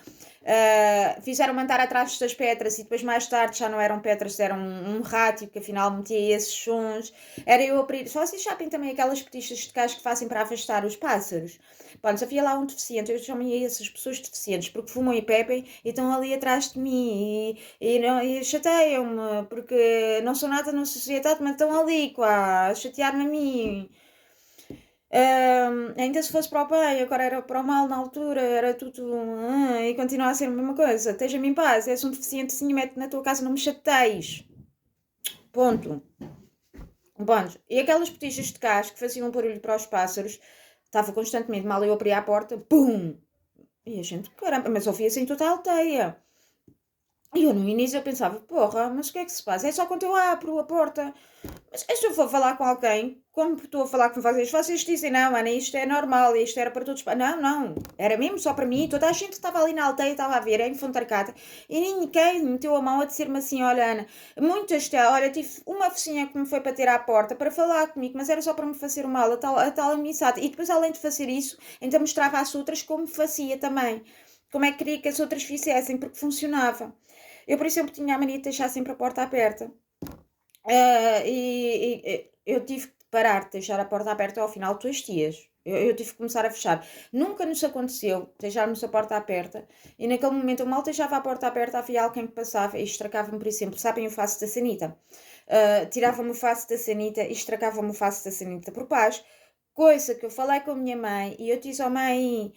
Fizeram mandar atrás das pedras e depois mais tarde já não eram pedras, era um rádio que afinal metia esses sons. Era eu a abrir. Só vocês sabem também aquelas petistas de gás que fazem para afastar os pássaros. Pronto, havia lá um deficiente, eu chamei essas pessoas deficientes porque fumam e bebem e estão ali atrás de mim e chateiam-me porque não sou nada na sociedade, mas estão ali, quá, a chatear-me a mim. Ainda se fosse para o bem, agora era para o mal na altura, era tudo. E continua a ser a mesma coisa. Esteja-me em paz, és um deficientezinho, mete na tua casa, não me chateis. Ponto. Bom, e aquelas botijas de gás que faziam um barulho para os pássaros, estava constantemente mal eu abria a porta, pum! E a gente, caramba, mas ouvia-se em toda a aldeia. E eu no início eu pensava, porra, mas o que é que se passa? É só quando eu abro a porta. Mas se eu for falar com alguém, como estou a falar com vocês dizem, não, Ana, isto é normal, isto era para todos. Não, não, era mesmo só para mim. Toda a gente estava ali na aldeia, estava a ver, em Fontarcata, e ninguém meteu a mão a dizer-me assim, olha, Ana, muitas, olha, tive uma vizinha que me foi bater à porta para falar comigo, mas era só para me fazer o mal, a tal amizade. E depois, além de fazer isso, ainda mostrava às outras como fazia também. Como é que queria que as outras fizessem, porque funcionava. Eu, por exemplo, tinha a mania de deixar sempre a porta aberta. E eu tive que parar de deixar a porta aberta ao final de 2 dias. Eu tive que começar a fechar. Nunca nos aconteceu deixarmos a porta aberta e naquele momento eu mal deixava a porta aberta, havia alguém que passava e estragava-me, por exemplo, sabem o faço da sanita? Tirava-me o faço da sanita e estragava-me o faço da sanita por paz. coisa que eu falei com a minha mãe e eu disse: "Oh mãe,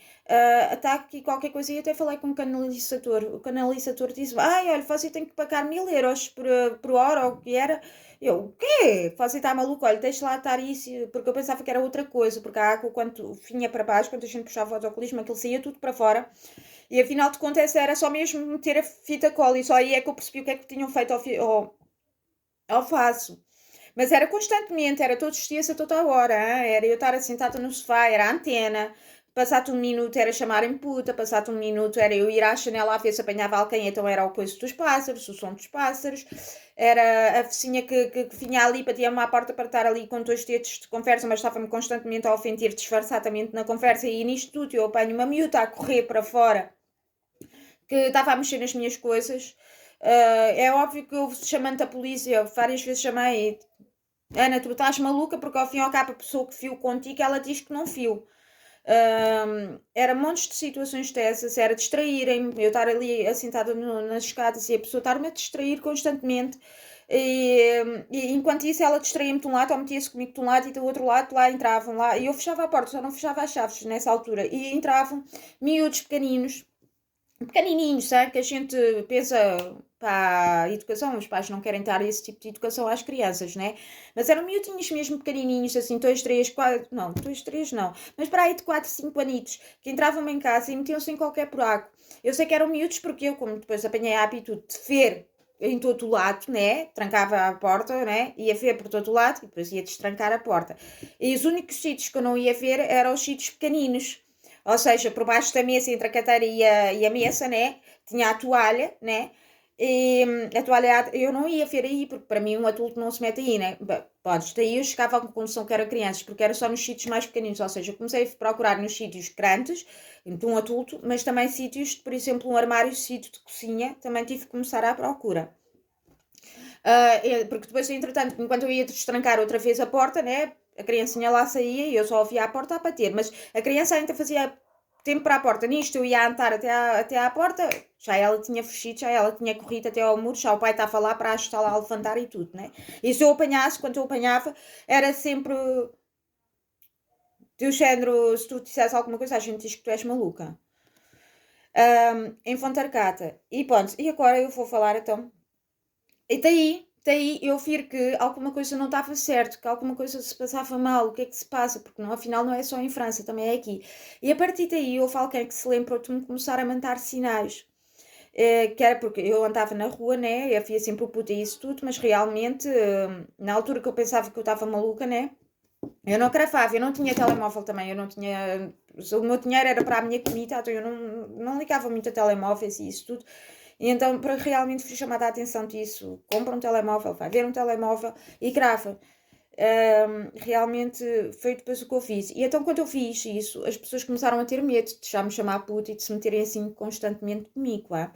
está aqui qualquer coisa", e até falei com o canalizador. O canalizador disse: "Ai, olha, você tem que pagar 1000 euros por hora", ou o que era. Eu: "O quê? Você está maluco? Olha, deixa lá estar isso", porque eu pensava que era outra coisa, porque a água, quando vinha para baixo, quando a gente puxava o autocolismo, aquilo saía tudo para fora. E afinal de contas era só mesmo meter a fita cola, e só aí é que eu percebi o que é que tinham feito ao faço. Mas era constantemente, era todos os dias a toda a hora, era eu estar assentada no sofá, era a antena, passado um minuto era chamar-me puta, passado um minuto era eu ir à janela a ver se apanhava alguém, então era o coiso dos pássaros, o som dos pássaros, era a vizinha que vinha ali, batia-me à porta para estar ali com 2 dedos de conversa, mas estava-me constantemente a ofender disfarçadamente na conversa, e nisto tudo eu apanho uma miúda a correr para fora, que estava a mexer nas minhas coisas. É óbvio que eu, chamando a polícia, várias vezes chamei: "Ana, tu estás maluca", porque ao fim e ao cabo a pessoa que viu contigo, ela diz que não viu. Era montes de situações dessas, era distraírem-me, eu estar ali assentada nas escadas e a pessoa estar-me a distrair constantemente. E enquanto isso, ela distraía-me de um lado, ou metia-se comigo de um lado e do outro lado, lá entravam lá, e eu fechava a porta, só não fechava as chaves nessa altura, e entravam miúdos pequeninos, pequenininhos, sabe? Que a gente pensa para a educação, os pais não querem dar esse tipo de educação às crianças, né? Mas eram miudinhos mesmo pequenininhos, assim, 2, 3, 4, não, 2, 3 não, mas para aí de 4, 5 anitos, que entravam em casa e metiam-se em qualquer buraco. Eu sei que eram miúdos porque eu, como depois apanhei a habitude de ver em todo o lado, né? Trancava a porta, né? Ia ver por todo o lado e depois ia destrancar a porta. E os únicos sítios que eu não ia ver eram os sítios pequeninos. Ou seja, por baixo da mesa, entre a cadeira e a mesa, né? Tinha a toalha, né? E a toalha eu não ia ver aí, porque para mim um adulto não se mete aí, né? Pronto, daí eu chegava à conclusão que eram crianças, porque era só nos sítios mais pequeninos. Ou seja, eu comecei a procurar nos sítios grandes, de um adulto, mas também sítios, por exemplo, um armário, sítio de cozinha, também tive que começar à procura. Porque depois, entretanto, enquanto eu ia destrancar outra vez a porta, né? A criancinha lá saía e eu só ouvia a porta a bater, mas a criança ainda fazia tempo para a porta. Nisto eu ia a andar até à porta, já ela tinha fugido, já ela tinha corrido até ao muro, já o pai estava lá para ajudá-la a levantar e tudo, né? E se eu apanhasse, quando eu apanhava, era sempre do género: se tu dissesse alguma coisa, a gente diz que tu és maluca. Em Fontarcata. E pronto, e agora eu vou falar então. E daí eu vir que alguma coisa não estava certo, que alguma coisa se passava mal, o que é que se passa? Porque não, afinal não é só em França, também é aqui. E a partir daí houve alguém que se lembrou de me começar a mandar sinais. Que era porque eu andava na rua, né? E havia sempre o puto e isso tudo, mas realmente, na altura que eu pensava que eu estava maluca, né? Eu não cravava, eu não tinha telemóvel também, eu não tinha. O meu dinheiro era para a minha comida, então eu não ligava muito a telemóveis e isso tudo. E então, para realmente fui chamada a atenção disso, compra um telemóvel, vai ver um telemóvel e grava. Realmente foi depois o que eu fiz. E então, quando eu fiz isso, as pessoas começaram a ter medo de já me chamar puta e de se meterem assim constantemente comigo, lá.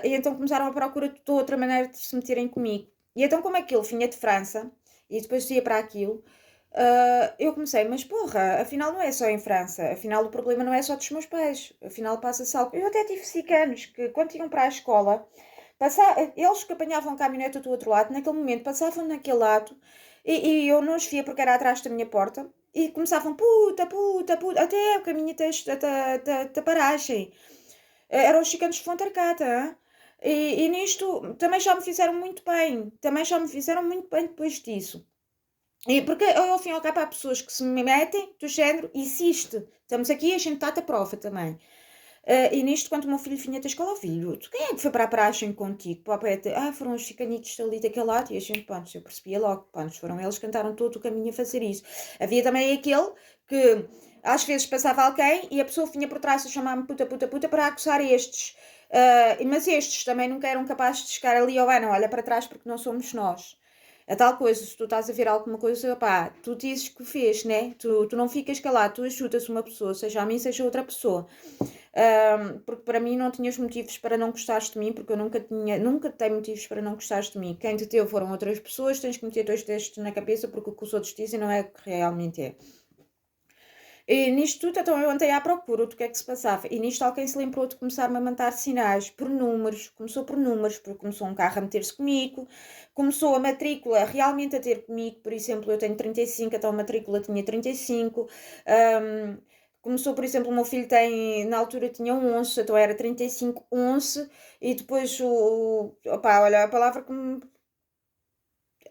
E então começaram a procura de outra maneira de se meterem comigo. E então, como aquilo vinha de França e depois ia para aquilo, eu comecei, mas porra, afinal não é só em França, afinal o problema não é só dos meus pais, afinal passa-se algo. Eu até tive cicanos que, quando iam para a escola, eles que apanhavam a caminhonete do outro lado, naquele momento passavam naquele lado, e eu não os via porque era atrás da minha porta, e começavam puta, puta, puta, até o caminho da paragem. Eram os chicanos de Fontarcata. Hã? E nisto também já me fizeram muito bem, também já me fizeram muito bem depois disso. E porque ao fim e ao cabo há pessoas que se me metem do género, insiste, estamos aqui, a gente está a prova também. E nisto, quando o meu filho vinha da escola, o filho, quem é que foi para a praxe contigo? Para o pé foram os chicanitos ali daquele lado, e a gente, pá, eu percebia logo, pá, foram eles que cantaram todo o caminho a fazer isso. Havia também aquele que às vezes passava alguém e a pessoa vinha por trás a chamar-me puta, puta, puta para acusar estes. Mas estes também nunca eram capazes de chegar ali ao não, olha para trás porque não somos nós. A tal coisa, se tu estás a ver alguma coisa, pá, tu dizes que fez, né? Tu não ficas calado, tu ajudas uma pessoa, seja a mim, seja outra pessoa. Porque para mim não tinhas motivos para não gostares de mim, porque eu nunca tenho motivos para não gostares de mim. Quem te deu foram outras pessoas, tens que meter 2 testes na cabeça, porque o que os outros dizem não é o que realmente é. E nisto tudo, então eu andei à procura do que é que se passava. E nisto alguém se lembrou de começar-me a mandar sinais por números. Começou por números, porque começou um carro a meter-se comigo, começou a matrícula realmente a ter comigo. Por exemplo, eu tenho 35, então a matrícula tinha 35. Ahm, Começou, por exemplo, o meu filho tem, na altura tinha 11, então era 35, 11. E depois opá, olha, a palavra que me.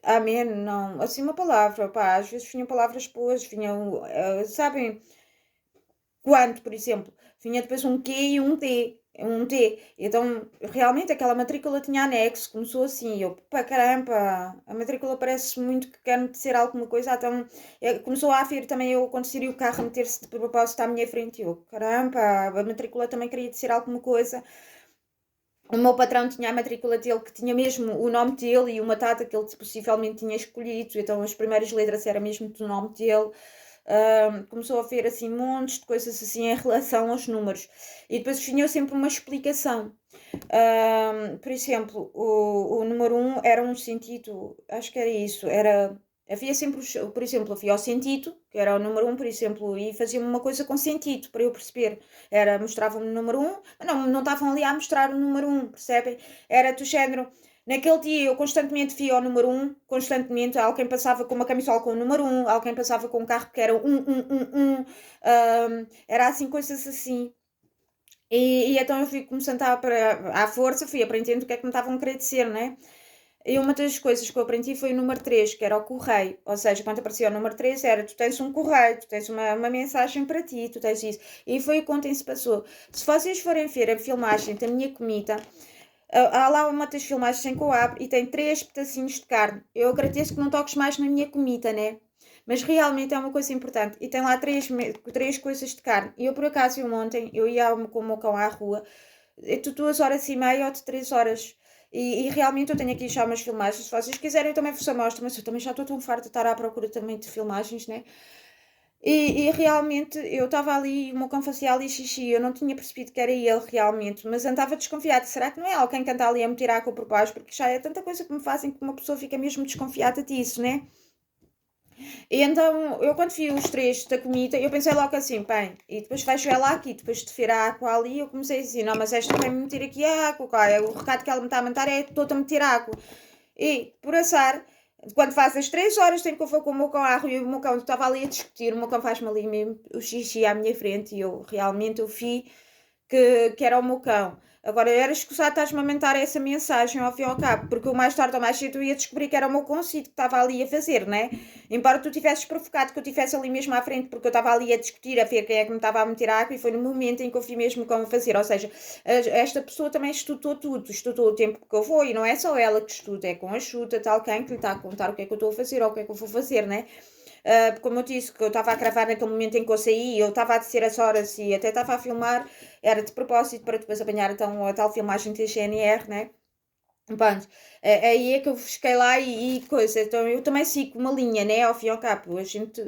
Amém, não, assim uma palavra, opá, às vezes vinham palavras boas, vinham, sabem, quando, por exemplo, vinha depois um Q e um T, um T. Então, realmente aquela matrícula tinha anexo, começou assim, eu, pá, caramba, a matrícula parece muito que quer meter alguma coisa, então começou a afir também eu acontecer e o carro a meter-se de propósito à minha frente, eu, caramba, a matrícula também queria dizer alguma coisa. O meu patrão tinha a matrícula dele que tinha mesmo o nome dele e uma data que ele possivelmente tinha escolhido, então as primeiras letras era mesmo do nome dele. Começou a ver assim montes de coisas assim em relação aos números e depois vinha sempre uma explicação. Por exemplo, o número um era um sentido, acho que era isso, era. Havia sempre, por exemplo, havia o sentido, que era o número um, por exemplo, e faziam uma coisa com sentido, para eu perceber. Era, mostravam-me o número um, mas não estavam ali a mostrar o número um, percebem? Era do género, naquele dia eu constantemente via o número um, constantemente, alguém passava com uma camisola com o número um, alguém passava com um carro que era era assim, coisas assim. E então eu fui começando à força, fui aprendendo o que é que me estavam a querer dizer, né? E uma das coisas que eu aprendi foi o número 3 que era o correio. Ou seja, quando aparecia o número 3 era tu tens um correio, tu tens uma mensagem para ti, tu tens isso. E foi o que ontem se passou. Se vocês forem ver a filmagem da minha comida, há lá uma das filmagens em que eu abro e tem 3 pedacinhos de carne. Eu agradeço que não toques mais na minha comida, né? Mas realmente é uma coisa importante. E tem lá três coisas de carne. E eu, por acaso, ontem, eu ia com o meu cão à rua, de 2 horas e meia ou de 3 horas. E realmente eu tenho aqui já umas filmagens. Se vocês quiserem, eu também vos mostro, mas eu também já estou tão farta de estar à procura também de filmagens, né? E realmente eu estava ali, o meu cão fazia ali xixi, eu não tinha percebido que era ele realmente, mas andava desconfiada. Será que não é alguém que anda ali a me tirar com por baixo? Porque já é tanta coisa que me fazem que uma pessoa fica mesmo desconfiada disso, né? E então, eu quando vi os três da comida, eu pensei logo assim, bem, e depois vejo ela aqui, depois de ver a água ali, eu comecei a dizer, não, mas esta vai me meter aqui a água, cara. O recado que ela me está a mandar é, estou-te a meter água. E, por azar, quando faz as 3 horas, tenho que eu for com o meu cão à rua e o meu cão estava ali a discutir, o meu cão faz-me ali mesmo o xixi à minha frente e eu realmente eu vi que era o meu cão. Agora, era escusado estás-me a mentar essa mensagem ao fim e ao cabo, porque eu mais tarde ou mais cedo ia descobrir que era o meu concito que estava ali a fazer, né? Embora tu tivesses provocado que eu estivesse ali mesmo à frente, porque eu estava ali a discutir, a ver quem é que me estava a meter água, e foi no momento em que eu vi mesmo como fazer. Ou seja, esta pessoa também estudou tudo, estudou o tempo que eu vou, e não é só ela que estuda, é com a ajuda de alguém que lhe está a contar o que é que eu estou a fazer ou o que é que eu vou fazer, né? Como eu disse, que eu estava a gravar naquele momento em que eu saí, eu estava a descer as horas e até estava a filmar, era de propósito para depois apanhar então a tal filmagem de GNR, né? Pronto, aí é que eu fiquei lá e coisa, então eu também sigo uma linha, né? Ao fim e ao cabo, a gente.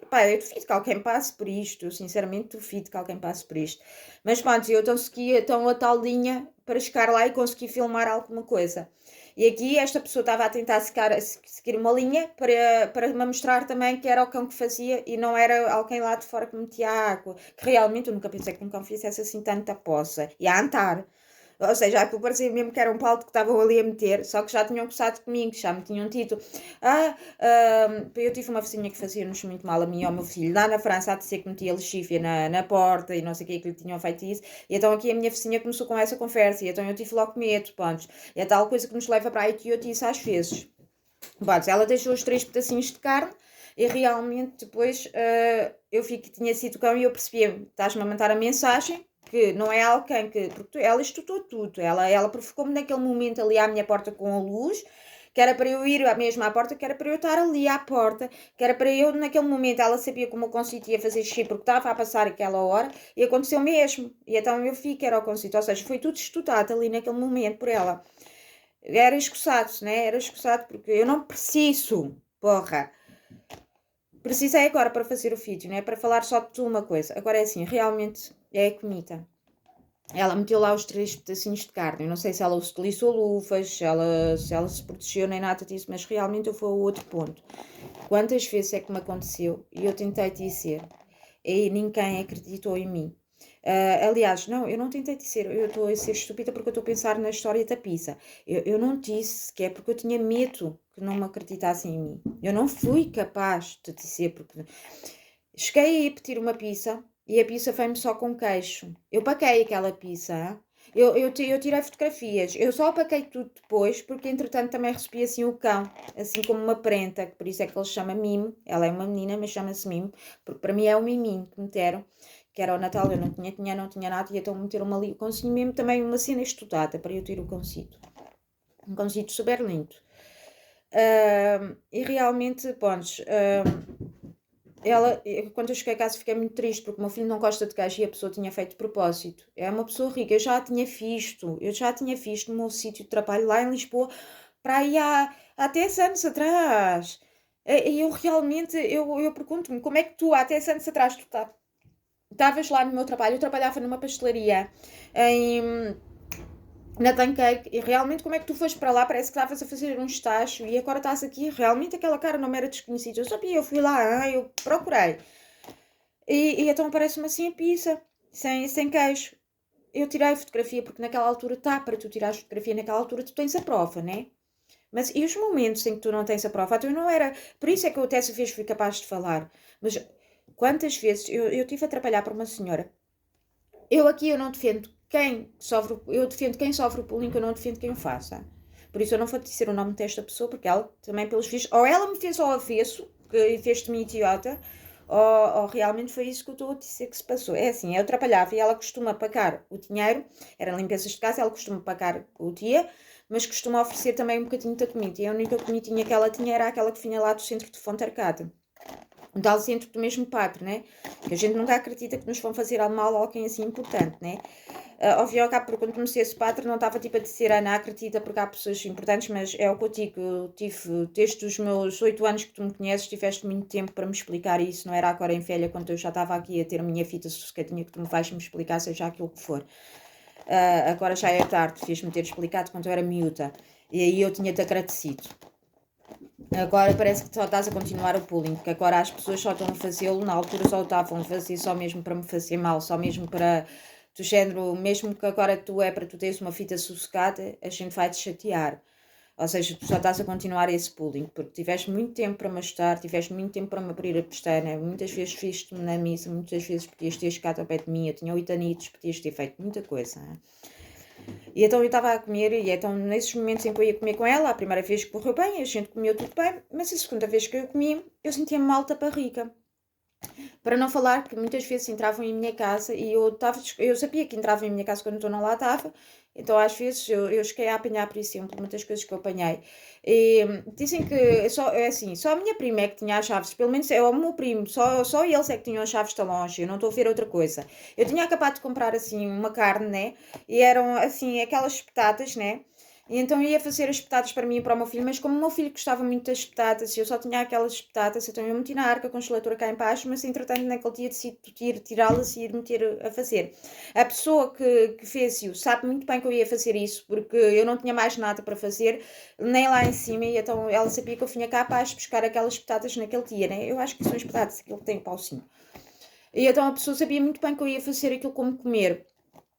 Pá, eu duvido que alguém passe por isto, eu sinceramente duvido que alguém passe por isto. Mas pronto, eu então segui então a tal linha para chegar lá e conseguir filmar alguma coisa. E aqui esta pessoa estava a tentar seguir uma linha para me mostrar também que era o cão que fazia e não era alguém lá de fora que metia água. Que realmente eu nunca pensei que um cão fizesse assim tanta poça. E a andar. Ou seja, aquilo parecia mesmo que era um palto que estavam ali a meter, só que já tinham começado comigo, já me tinham dito. Eu tive uma vizinha que fazia-nos muito mal a mim e ao meu filho. Lá na França, há de ser que metia lexívia na porta e não sei o que lhe tinham feito isso. E então aqui a minha vizinha começou com essa conversa e então eu tive logo medo, pronto. E é tal coisa que nos leva para a idiotice às vezes. Pronto, ela deixou os 3 pedacinhos de carne e realmente depois eu vi que tinha sido cão e eu percebi, estás-me a mandar a mensagem que não é alguém que. Porque ela estudou tudo, ela provocou-me naquele momento ali à minha porta com a luz, que era para eu ir mesmo à porta, que era para eu estar ali à porta, que era para eu, naquele momento, ela sabia como o concito ia fazer xixi porque estava a passar aquela hora e aconteceu mesmo. E então eu vi que era o concito, ou seja, foi tudo estudado ali naquele momento por ela. Era escusado, né? Era escusado porque eu não preciso, porra. Precisei agora para fazer o vídeo, né? Para falar só de uma coisa. Agora é assim, realmente é a comida. Ela meteu lá os 3 pedacinhos de carne. Eu não sei se ela utilizou luvas, se ela se protegeu nem nada disso, mas realmente eu fui ao outro ponto. Quantas vezes é que me aconteceu e eu tentei dizer? e ninguém acreditou em mim. Aliás, não, eu não tentei dizer, eu estou a ser estúpida porque eu estou a pensar na história da pizza. Eu não disse que é porque eu tinha medo que não me acreditassem em mim. Eu não fui capaz de dizer, porque cheguei a ir pedir uma pizza e a pizza foi-me só com queijo. Eu paguei aquela pizza. Hã? Eu tirei fotografias. Eu só apaguei tudo depois, porque entretanto também recebi assim o cão, assim como uma parenta, que por isso é que ele se chama Mimo. Ela é uma menina, mas chama-se Mimo, porque para mim é o miminho que me deram, que era o Natal, eu não tinha nada, e então meteram-me ali o cãozinho mesmo, também uma cena estudada para eu ter o cãozito. Um cãozito super lindo. E realmente, pontos. Quando eu cheguei a casa, fiquei muito triste porque o meu filho não gosta de queijo e a pessoa tinha feito de propósito. É uma pessoa rica, eu já tinha visto no meu sítio de trabalho lá em Lisboa para aí há 10 anos atrás. E eu realmente, eu pergunto-me, como é que tu há 10 anos atrás estavas lá no meu trabalho? Eu trabalhava numa pastelaria em na Pancake, e realmente como é que tu foste para lá? Parece que estavas a fazer um estágio e agora estás aqui. Realmente aquela cara não me era desconhecida. Eu sabia, eu fui lá, eu procurei. E então parece-me assim a pizza, sem queijo. Eu tirei fotografia porque naquela altura tá para tu tirares fotografia, naquela altura tu tens a prova, né? Mas e os momentos em que tu não tens a prova? Então eu não era. Por isso é que eu até essa vez fui capaz de falar. Mas quantas vezes eu tive a trabalhar para uma senhora. Eu aqui eu não defendo quem sofre, eu defendo quem sofre o bullying, eu não defendo quem o faça. Por isso eu não vou dizer o nome desta pessoa, porque ela também pelos vistos, ou ela me fez ao avesso, que fez-te me idiota, ou realmente foi isso que eu estou a dizer que se passou. É assim, eu trabalhava e ela costuma pagar o dinheiro, eram limpezas de casa, ela costuma pagar o dia, mas costuma oferecer também um bocadinho da comida. E a única comidinha que ela tinha era aquela que vinha lá do centro de Fonte Arcada, um tal centro do mesmo padre, né? Que a gente nunca acredita que nos vão fazer mal a alguém assim importante, né? Ao fim e ao cabo, porque quando comecei esse padre, não estava tipo a dizer, Ana, acredita porque há pessoas importantes, mas é o que eu digo, eu tive, desde os meus 8 anos que tu me conheces, tiveste muito tempo para me explicar isso, não era agora em velha, quando eu já estava aqui a ter a minha fita sossegadinha que tu me vais-me explicar, seja aquilo que for. Agora já é tarde, fiz-me ter explicado quando eu era miúda, e aí eu tinha-te agradecido. Agora parece que só estás a continuar o bullying, porque agora as pessoas só estão a fazê-lo, na altura só estavam a fazer só mesmo para me fazer mal, só mesmo para do género, mesmo que agora tu é para tu teres uma fita sossegada, a gente vai te chatear. Ou seja, tu só estás a continuar esse bullying, porque tiveste muito tempo para me ajudar, tiveste muito tempo para me abrir a pestana, muitas vezes fiz-te-me na missa, muitas vezes podias ter chegado ao pé de mim, eu tinha 8 anitos, podias ter feito muita coisa. Hein? E então eu estava a comer, e então nesses momentos em que eu ia comer com ela, a primeira vez que correu bem, a gente comeu tudo bem, mas a segunda vez que eu comi, eu sentia-me mal da barriga. Para não falar que muitas vezes entravam em minha casa e eu sabia que entravam em minha casa quando eu não lá estava, então às vezes eu cheguei a apanhar, por exemplo, muitas coisas que eu apanhei. E dizem que só, é assim, só a minha prima é que tinha as chaves, pelo menos é o meu primo, só eles é que tinham as chaves da longe, eu não estou a ver outra coisa. Eu tinha acabado de comprar assim uma carne, né? E eram assim aquelas espetadas, né? E então eu ia fazer as espetadas para mim e para o meu filho, mas como o meu filho gostava muito das espetadas e eu só tinha aquelas espetadas, então eu meti na arca congeladora cá em baixo, mas entretanto naquele dia decidi tirá-las e ir meter a fazer. A pessoa que fez-o sabe muito bem que eu ia fazer isso, porque eu não tinha mais nada para fazer, nem lá em cima, e então ela sabia que eu vinha cá para buscar aquelas espetadas naquele dia, né? Eu acho que são espetadas, aquilo que tem o pauzinho. E então a pessoa sabia muito bem que eu ia fazer aquilo como comer.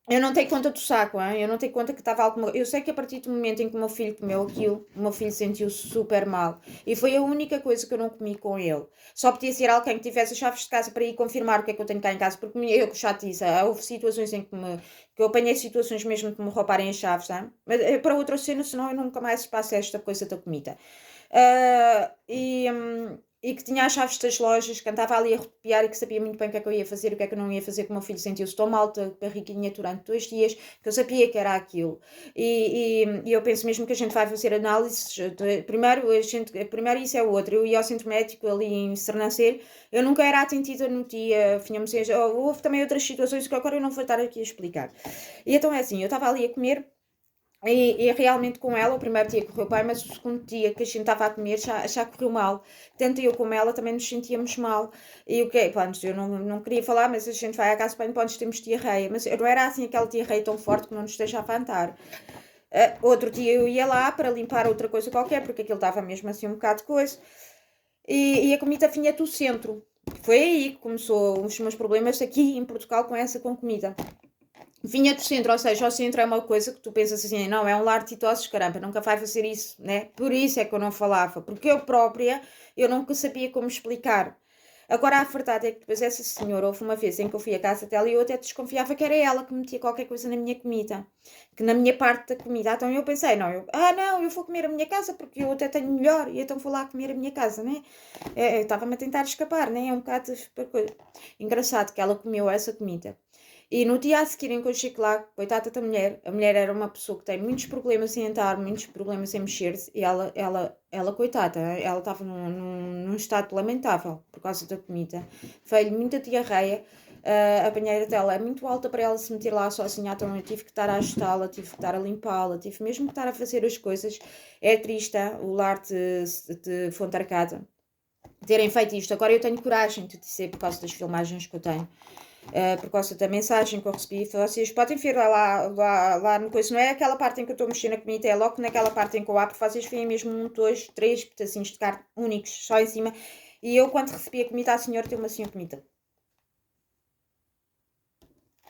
Eu não tenho conta do saco, hein? Eu não tenho conta que estava alguma. Eu sei que a partir do momento em que o meu filho comeu aquilo, o meu filho sentiu-se super mal. E foi a única coisa que eu não comi com ele. Só podia ser alguém que tivesse as chaves de casa para ir confirmar o que é que eu tenho cá em casa, porque eu já te disse, houve situações em que eu apanhei situações mesmo de me roubarem as chaves, hein? Mas para outra cena, senão eu nunca mais passo esta coisa da comida. E que tinha as chaves das lojas, que andava ali a rodopiar e que sabia muito bem o que é que eu ia fazer, o que é que eu não ia fazer, que o meu filho sentiu-se tão mal da barriguinha durante 2 dias, que eu sabia que era aquilo. E eu penso mesmo que a gente vai fazer análises, primeiro isso é o outro, eu ia ao centro médico ali em Sernancelho, eu nunca era atendida no dia, houve também outras situações que agora eu não vou estar aqui a explicar. E então é assim, eu estava ali a comer, e realmente com ela, o primeiro dia correu bem, mas o segundo dia que a gente estava a comer já correu mal. Tanto eu como ela também nos sentíamos mal. E o que pronto, eu não queria falar, mas a gente vai à casa de banho, pronto, temos diarreia. Mas não era assim aquela diarreia tão forte que não nos deixa avançar. Outro dia eu ia lá para limpar outra coisa qualquer, porque aquilo estava mesmo assim um bocado de coisa. E a comida vinha do centro. Foi aí que começou os meus problemas aqui em Portugal com comida. Vinha do centro, ou seja, o centro é uma coisa que tu pensas assim, não, é um lar de idosos, caramba, nunca vai fazer isso, né? Por isso é que eu não falava, porque eu própria, eu nunca sabia como explicar. Agora a verdade é que depois essa senhora, houve uma vez em que eu fui à casa dela e eu até desconfiava que era ela que metia qualquer coisa na minha comida, que na minha parte da comida. Então eu pensei, não, eu vou comer a minha casa porque eu até tenho melhor, e então vou lá comer a minha casa, né? Eu estava-me a tentar escapar, né? É um bocado engraçado que ela comeu essa comida. E no dia a seguir em que eu chego lá, coitada da mulher, a mulher era uma pessoa que tem muitos problemas em andar, muitos problemas em mexer-se, e ela coitada, ela estava num estado lamentável por causa da comida. Veio-lhe muita diarreia, a banheira dela é muito alta para ela se meter lá sozinha, então eu tive que estar a ajustá-la, tive que estar a limpá-la, tive mesmo que estar a fazer as coisas. É triste, o lar de Fontarcada terem feito isto. Agora eu tenho coragem de dizer por causa das filmagens que eu tenho. Por causa da mensagem que eu recebi, vocês podem ver lá no coisa, não é aquela parte em que eu estou mexendo na comida, é logo naquela parte em que eu abro, vocês veem mesmo um, dois, três pedacinhos de carne únicos, só em cima, e eu quando recebi a comida, a senhora deu-me assim a comida.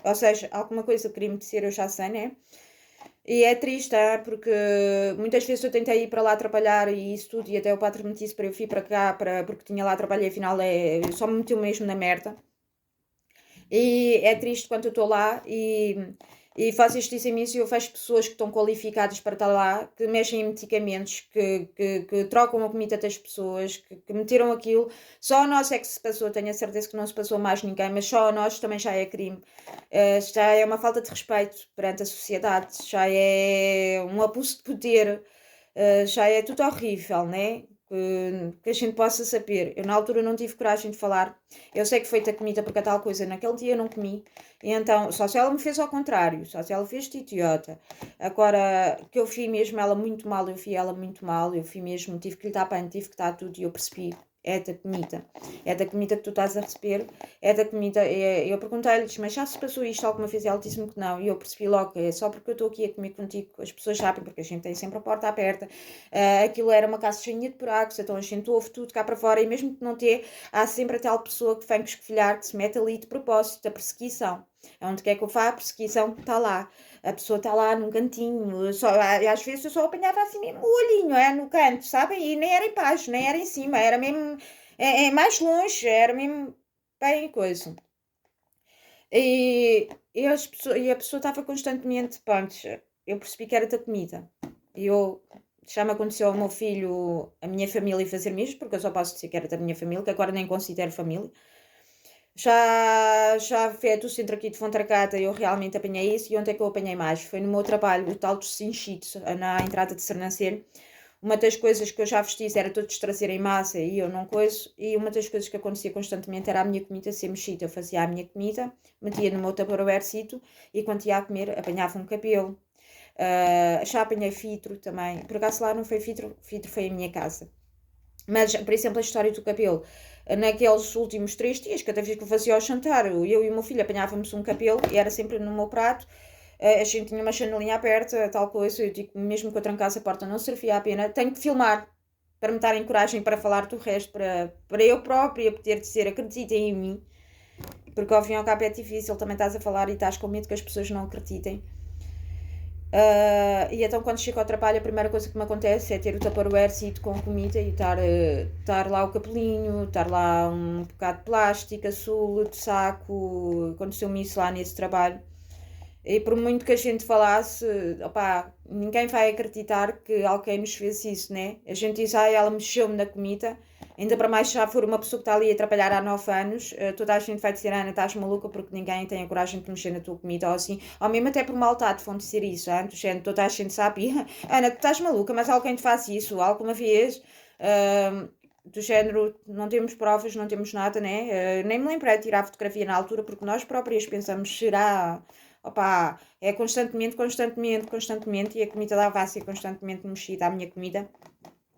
Ou seja, alguma coisa queria-me dizer, eu já sei, né? E é triste, porque muitas vezes eu tentei ir para lá trabalhar e isso tudo, e até o patrão me disse para eu vir para cá, porque tinha lá trabalho e afinal só me meteu mesmo na merda. E é triste quando eu estou lá e faço isto e eu vejo pessoas que estão qualificadas para estar lá, que mexem em medicamentos, que trocam a comida das pessoas, que meteram aquilo. Só a nós é que se passou, tenho a certeza que não se passou mais ninguém, mas só a nós também já é crime. Já é uma falta de respeito perante a sociedade, já é um abuso de poder, já é tudo horrível, né? Que a gente possa saber. Eu na altura não tive coragem de falar. Eu sei que foi a comida porque a tal coisa naquele dia eu não comi. E então, só se ela me fez ao contrário, só se ela fez de idiota. Agora, que eu fui mesmo ela muito mal, eu fui ela muito mal, eu fui mesmo, tive que lhe dar pano, tive que dar tudo e eu percebi. É da comida. É da comida que tu estás a receber. É da comida. Eu perguntei-lhe, mas já se passou isto alguma vez? E ela disse-me que não. E eu percebi logo que é só porque eu estou aqui a comer contigo. As pessoas sabem, porque a gente tem sempre a porta aberta. Aquilo era uma casa cheia de buracos, então a gente ouve tudo cá para fora. E mesmo que não tenha, há sempre a tal pessoa que vem escovilhar, que se mete ali de propósito, da perseguição. Onde quer que eu vá, a perseguição está lá. A pessoa está lá num cantinho. Às vezes eu só apanhava assim mesmo o olhinho, no canto, sabem? E nem era em baixo, nem era em cima, era mesmo mais longe, era mesmo bem coisa. E a pessoa estava constantemente, pronto, eu percebi que era da comida. E já me aconteceu ao meu filho, a minha família fazer mesmo, porque eu só posso dizer que era da minha família, que agora nem considero família. Já foi do centro aqui de Fontracata, eu realmente apanhei isso. E onde é que eu apanhei mais? Foi no meu trabalho, o tal dos cinchitos, na entrada de Sernancelho. Uma das coisas que eu já vesti era todos trazerem massa e eu não coiso. E uma das coisas que acontecia constantemente era a minha comida ser mexida. Eu fazia a minha comida, metia no meu tupperwarecito e quando ia a comer apanhava um cabelo. Já apanhei filtro também. Por acaso lá não foi filtro, filtro foi a minha casa. Mas, por exemplo, a história do cabelo. Naqueles últimos 3 dias, cada vez que eu fazia o jantar, eu e o meu filho apanhávamos um cabelo e era sempre no meu prato. A gente tinha uma janelinha aberta, tal coisa. Eu digo, mesmo que eu trancasse a porta, não servia a pena. Tenho que filmar para me darem coragem para falar do resto, para eu própria poder dizer, acreditem em mim. Porque ao fim e ao cabo é difícil, também estás a falar e estás com medo que as pessoas não acreditem. E então quando chego ao trabalho a primeira coisa que me acontece é ter o Tupperware com comida e estar lá o capelinho, estar lá um bocado de plástico, açúcar, de saco, aconteceu-me isso lá nesse trabalho. E por muito que a gente falasse, opá, ninguém vai acreditar que alguém nos fez isso, né? A gente diz, ela mexeu-me na comida, ainda para mais já for uma pessoa que está ali a trabalhar há 9 anos, toda a gente vai dizer, Ana, estás maluca porque ninguém tem a coragem de mexer na tua comida ou assim, ou mesmo até por maldade vão dizer isso, toda a gente sabe, Ana, tu estás maluca, mas alguém te faz isso alguma vez? Do género, não temos provas, não temos nada, né? Nem me lembrei de tirar a fotografia na altura porque nós próprias pensamos, será? Opa, é constantemente, e a comida dava a ser constantemente mexida, a minha comida,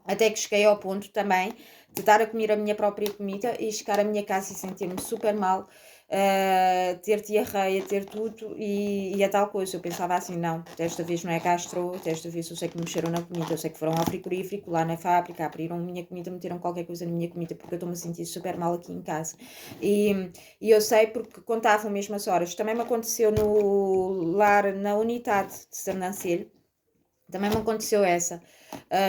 até que cheguei ao ponto também de estar a comer a minha própria comida e chegar à minha casa e sentir-me super mal, ter diarreia, ter tudo e a tal coisa. Eu pensava assim, não, desta vez não é gastro, desta vez eu sei que mexeram na comida, eu sei que foram ao frigorífico, lá na fábrica, abriram a minha comida, meteram qualquer coisa na minha comida, porque eu estou-me a sentir super mal aqui em casa. E eu sei porque contavam mesmo as horas. Também me aconteceu no lar, na unidade de Sernancelho, também me aconteceu essa.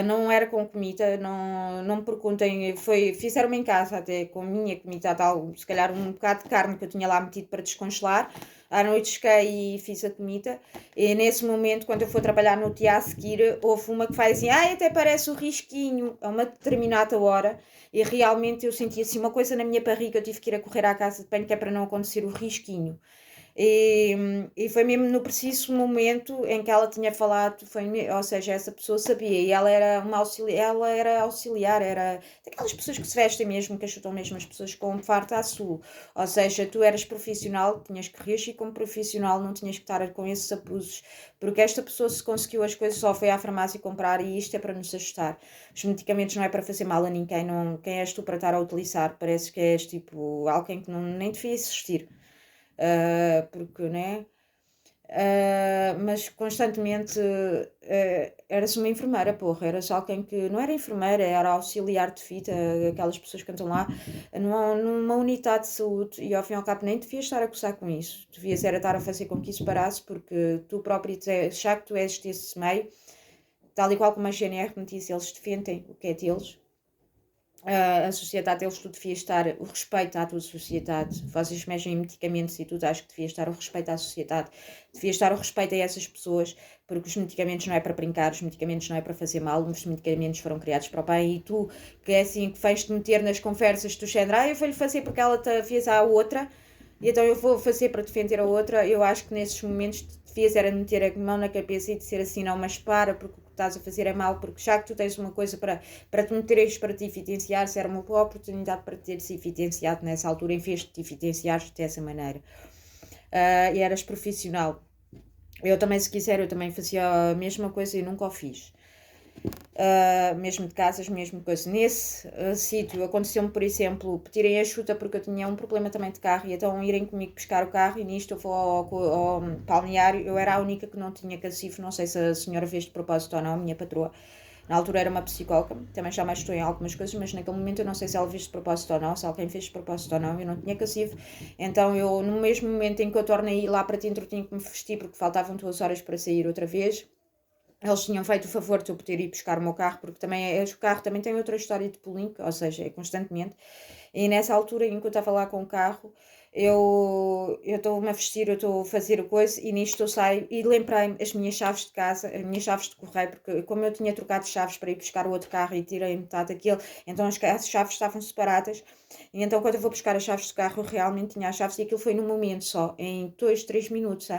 Não era com comida, não me perguntem, fizeram-me em casa até com a minha comida, tal, se calhar um bocado de carne que eu tinha lá metido para descongelar. À noite cheguei e fiz a comida. E nesse momento, quando eu for trabalhar no dia a seguir, houve uma que faz assim, até parece o risquinho, a uma determinada hora. E realmente eu senti assim uma coisa na minha barriga, eu tive que ir a correr à casa de banho, que é para não acontecer o risquinho. E foi mesmo no preciso momento em que ela tinha falado, ou seja, essa pessoa sabia, e ela era auxiliar, era daquelas pessoas que se vestem mesmo, que ajudam mesmo as pessoas com farta azul, ou seja, tu eras profissional, tinhas que reagir como profissional, não tinhas que estar com esses abusos, porque esta pessoa se conseguiu as coisas, só foi à farmácia comprar, e isto é para nos ajustar. Os medicamentos não é para fazer mal a ninguém, não, quem és tu para estar a utilizar? Parece que és tipo alguém que não, nem devia existir. Porque, né? Mas constantemente era-se uma enfermeira, porra, era só alguém que não era enfermeira, era auxiliar de fita, aquelas pessoas que andam lá numa unidade de saúde e ao fim e ao cabo nem devias estar a gozar com isso, devias era estar a fazer com que isso parasse, porque tu próprio, já que tu és desse meio, tal e qual como a GNR me disse, eles defendem o que é deles. A sociedade deles, tu devias estar o respeito à tua sociedade. Vocês mexem em medicamentos e tudo, acho que devia estar o respeito à sociedade, devia estar o respeito a essas pessoas, porque os medicamentos não é para brincar, os medicamentos não é para fazer mal, os medicamentos foram criados para o bem, e tu, que é assim, que vais-te meter nas conversas do género, eu vou-lhe fazer porque ela fez à outra, e então eu vou fazer para defender a outra. Eu acho que nesses momentos devias era meter a mão na cabeça e dizer assim, não, mas para, porque o que estás a fazer é mau, porque já que tu tens uma coisa para te meteres, para te evidenciar, se era uma boa oportunidade para teres evidenciado nessa altura, em vez de te evidenciares dessa maneira. E eras profissional. Eu também, se quiser, eu também fazia a mesma coisa e nunca o fiz. Mesmo de casas, mesmo coisa. Nesse sítio aconteceu-me, por exemplo, pedirem ajuda porque eu tinha um problema também de carro e então irem comigo pescar o carro, e nisto eu vou ao balneário. Eu era a única que não tinha cacifo, não sei se a senhora fez de propósito ou não, a minha patroa. Na altura era uma psicóloga, também já mais estou em algumas coisas, mas naquele momento eu não sei se ela fez de propósito ou não, se alguém fez de propósito ou não, eu não tinha cacifo. Então eu, no mesmo momento em que eu tornei lá para dentro, tinha que me vestir porque faltavam 2 horas para sair outra vez. Eles tinham feito o favor de eu poder ir buscar o meu carro, porque também o carro também tem outra história de pulling, ou seja, é constantemente. E nessa altura, enquanto eu estava lá com o carro, eu estou-me a vestir, eu estou a fazer a coisa, e nisto eu saio e lembrei-me as minhas chaves de casa, as minhas chaves de correio, porque como eu tinha trocado de chaves para ir buscar o outro carro e tirei metade daquele, então as chaves estavam separadas. E então quando eu vou buscar as chaves de carro, eu realmente tinha as chaves, e aquilo foi num momento só, em 2, 3 minutos.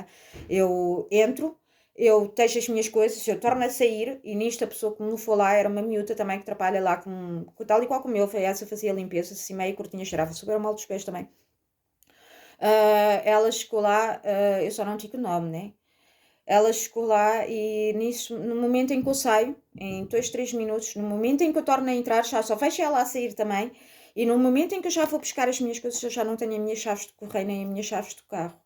Eu entro, eu deixo as minhas coisas, eu torno a sair, e nisto a pessoa que me levou lá era uma miúda também que trabalha lá tal e qual como eu, foi essa, fazia limpeza, assim meio curtinha, cheirava super mal dos pés também. Ela chegou lá, eu só não digo o nome, né? Ela chegou lá e nisso, no momento em que eu saio, em 2, 3 minutos, no momento em que eu torno a entrar, já só fecho ela a sair também, e no momento em que eu já vou buscar as minhas coisas, eu já não tenho as minhas chaves de correio nem as minhas chaves do carro.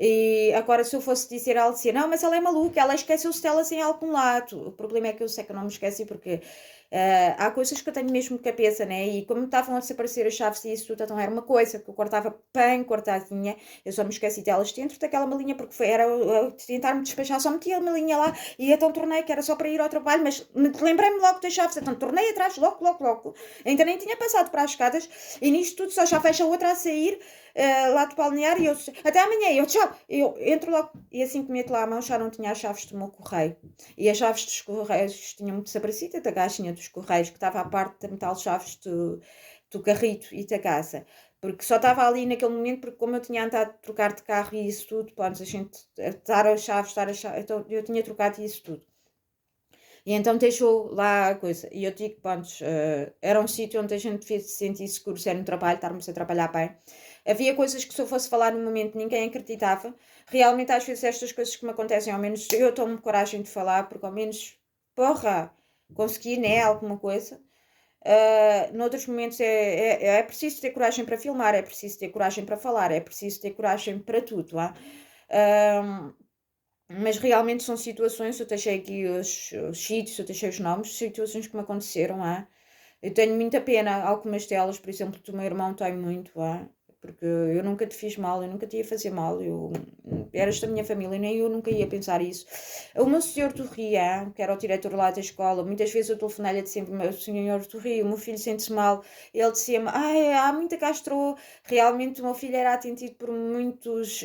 E agora, se eu fosse dizer, ela dizia, não, mas ela é maluca, ela esqueceu-se delas em algum lado. O problema é que eu sei que eu não me esqueci, porque há coisas que eu tenho mesmo de cabeça, né? E como estavam a desaparecer as chaves e isso tudo, então era uma coisa que eu cortava bem cortadinha, eu só me esqueci delas dentro daquela malinha, porque era tentar-me despachar, só metia a malinha lá, e então tornei que era só para ir ao trabalho, mas lembrei-me logo das chaves, então tornei atrás, logo, logo, logo. Ainda nem tinha passado para as escadas, e nisto tudo só já fecha outra a sair, lá de balneário, e eu, até amanhã, eu tchau, eu entro logo, e assim que meto lá a mão já não tinha as chaves do meu correio, e as chaves dos correios tinham desaparecido da caixinha dos correios, que estava à parte da metal chaves do carrito e da casa, porque só estava ali naquele momento, porque como eu tinha andado a trocar de carro e isso tudo, pronto, a gente, estar a chave, então eu tinha trocado isso tudo. E então deixou lá a coisa. E eu digo, pronto, era um sítio onde a gente devia se sentir seguro, se era um trabalho, estarmos a trabalhar bem. Havia coisas que se eu fosse falar no momento ninguém acreditava. Realmente às vezes estas coisas que me acontecem, ao menos eu tomo coragem de falar, porque ao menos, porra, consegui, né, alguma coisa. Noutros momentos é preciso ter coragem para filmar, é preciso ter coragem para falar, é preciso ter coragem para tudo, mas realmente são situações, eu deixei aqui os sítios, eu deixei os nomes, situações que me aconteceram, eu tenho muita pena, algumas delas, por exemplo, do meu irmão tem muito, porque eu nunca te fiz mal, eu nunca te ia fazer mal, eras da minha família, nem eu nunca ia pensar isso. O meu senhor do Rio, que era o diretor lá da escola, muitas vezes eu telefonei-lhe sempre, meu senhor do Rio, o meu filho sente-se mal, ele dizia-me, há muita gastro, realmente o meu filho era atendido por muitos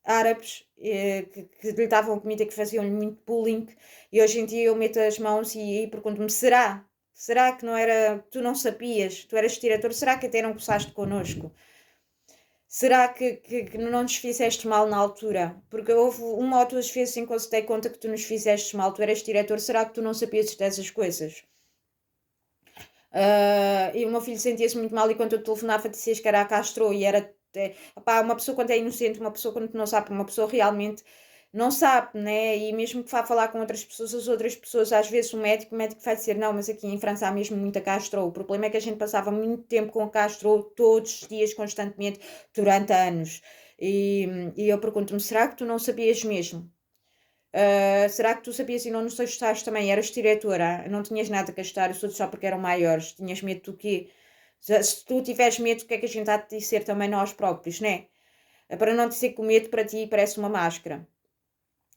árabes que lhe davam comida, que faziam-lhe muito bullying, e hoje em dia eu meto as mãos e pergunto-me, será que não era, tu não sabias, tu eras diretor, será que até não gozaste connosco? Será que não nos fizeste mal na altura? Porque houve uma ou duas vezes em que eu se dei conta que tu nos fizeste mal, tu eras diretor, será que tu não sabias dessas coisas? E o meu filho sentia-se muito mal e quando eu telefonava dizias que era a Castro e era opá, uma pessoa quando é inocente, uma pessoa quando não sabe, uma pessoa realmente não sabe, né? E mesmo que vá falar com outras pessoas, as outras pessoas, às vezes o médico vai dizer, não, mas aqui em França há mesmo muita Castro. O problema é que a gente passava muito tempo com a Castro todos os dias, constantemente, durante anos. E eu pergunto-me, será que tu não sabias mesmo? Será que tu sabias e não nos assustaste também? Eras diretora, não tinhas nada a gastar, os outros só porque eram maiores, tinhas medo do quê? Se tu tiveres medo, o que é que a gente há de dizer também nós próprios, né? Para não dizer que o medo para ti parece uma máscara.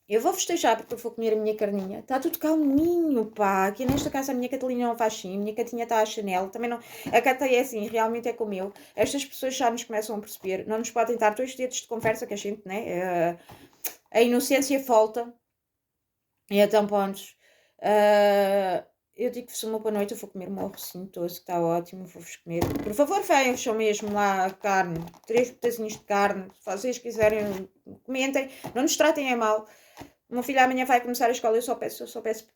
Eu vou festejar porque eu vou comer a minha carninha. Está tudo calminho, pá. Aqui nesta casa a minha Catalina não faz assim, a minha Catinha está à Chanel. Também não. A Cata é assim, realmente é como eu. Estas pessoas já nos começam a perceber. Não nos podem dar dois dedos de conversa que a gente, né? A inocência falta. E então, pontos. Eu digo que se uma boa noite, eu vou comer o meu arrozinho doce, que está ótimo, vou-vos comer. Por favor, venham mesmo lá a carne, 3 pedacinhos de carne, se vocês quiserem, comentem, não nos tratem a mal. O meu filho amanhã vai começar a escola, eu só peço,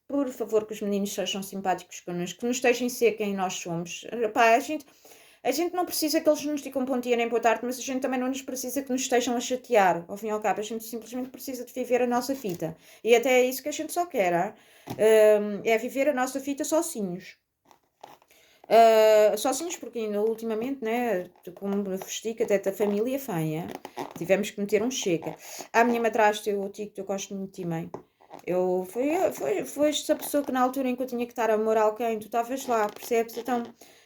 por favor, que os meninos sejam simpáticos connosco, que nos deixem ser quem nós somos. Pá, a gente não precisa que eles nos digam bom dia nem boa tarde, mas a gente também não nos precisa que nos estejam a chatear. Ao fim e ao cabo, a gente simplesmente precisa de viver a nossa vida. E até é isso que a gente só quer, é viver a nossa vida sozinhos. Sozinhos, porque ainda ultimamente, né, como vos digo, até da família fanha, tivemos que meter um chega. À minha madrasta, eu digo que eu gosto muito de ti, mãe. Foi esta pessoa que na altura em que eu tinha que estar a amor a alguém, tu estavas lá, percebes? Então,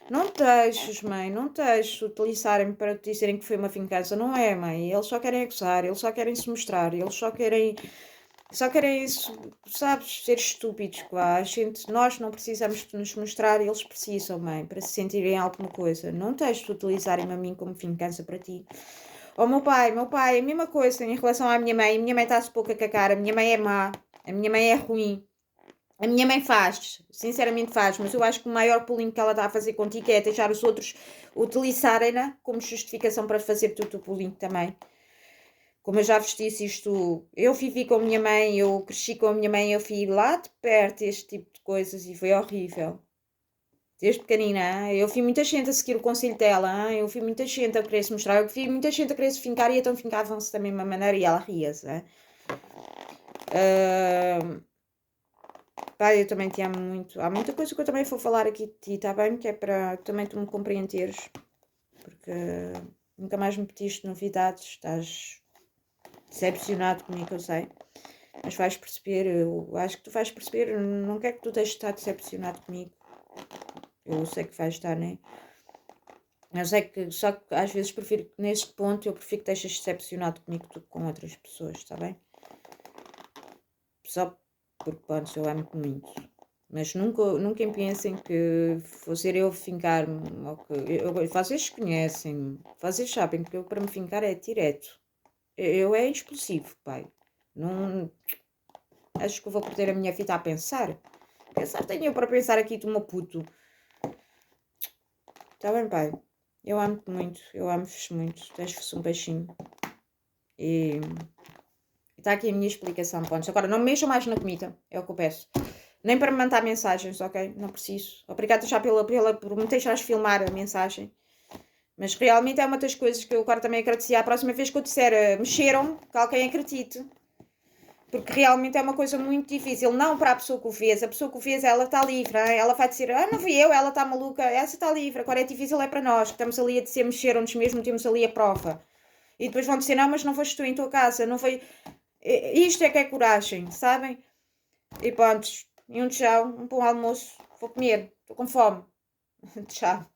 não deixes, mãe, não deixes utilizarem-me para te dizerem que foi uma vingança, não é, mãe? Eles só querem acusar, eles só querem se mostrar, eles só querem isso, sabes, ser estúpidos, quá. Nós não precisamos de nos mostrar, eles precisam, mãe, para se sentirem alguma coisa. Não deixes de utilizarem-me a mim como vingança para ti. Oh, meu pai, a mesma coisa em relação à minha mãe está-se pouco a cagar, a minha mãe é má, a minha mãe é ruim. A minha mãe faz, sinceramente faz, mas eu acho que o maior bullying que ela está a fazer contigo é deixar os outros utilizarem-na como justificação para fazer tudo o bullying também. Como eu já vos disse, eu vivi com a minha mãe, eu cresci com a minha mãe, eu fui lá de perto este tipo de coisas e foi horrível. Desde pequenina, eu vi muita gente a seguir o conselho dela, eu vi muita gente a querer se mostrar, eu vi muita gente a querer se fincar e então fincavam-se da mesma maneira e ela ria-se. Pá, eu também te amo muito. Há muita coisa que eu também vou falar aqui de ti, tá bem? Que é para também tu me compreenderes. Porque nunca mais me pediste novidades, estás decepcionado comigo, eu sei. Mas vais perceber, eu acho que tu vais perceber, não quero que tu deixes de estar decepcionado comigo. Eu sei que vais estar, né? Eu sei que só que às vezes prefiro, neste ponto, eu prefiro que estejas decepcionado comigo do que com outras pessoas, está bem? Só porque, pronto, eu amo-te muito. Mas nunca pensem que vou ser eu fincar-me. Ou que, vocês conhecem-me, vocês sabem que eu para me fincar é direto. Eu é explosivo, pai. Não, acho que vou perder a minha vida a pensar. Pensar tenho eu para pensar aqui do meu puto. Está bem, pai? Eu amo-te muito, eu amo-vos muito. Deixo-vos um beijinho. E está aqui a minha explicação, pontos. Agora, não me mexam mais na comida, é o que eu peço. Nem para me mandar mensagens, ok? Não preciso. Obrigada já por me deixares filmar a mensagem. Mas realmente é uma das coisas que eu agora também agradecia. A próxima vez que eu disser mexeram, que alguém acredite. Porque realmente é uma coisa muito difícil, não para a pessoa que o fez. A pessoa que o fez, ela está livre, hein? Ela vai dizer, não fui eu, ela está maluca, essa está livre. Agora é difícil, é para nós, que estamos ali a dizer, mexeram-nos mesmo, temos ali a prova. E depois vão dizer, não, mas não foste tu em tua casa, não foi... Isto é que é coragem, sabem? E pronto, e um tchau, um bom almoço, vou comer, estou com fome. Tchau.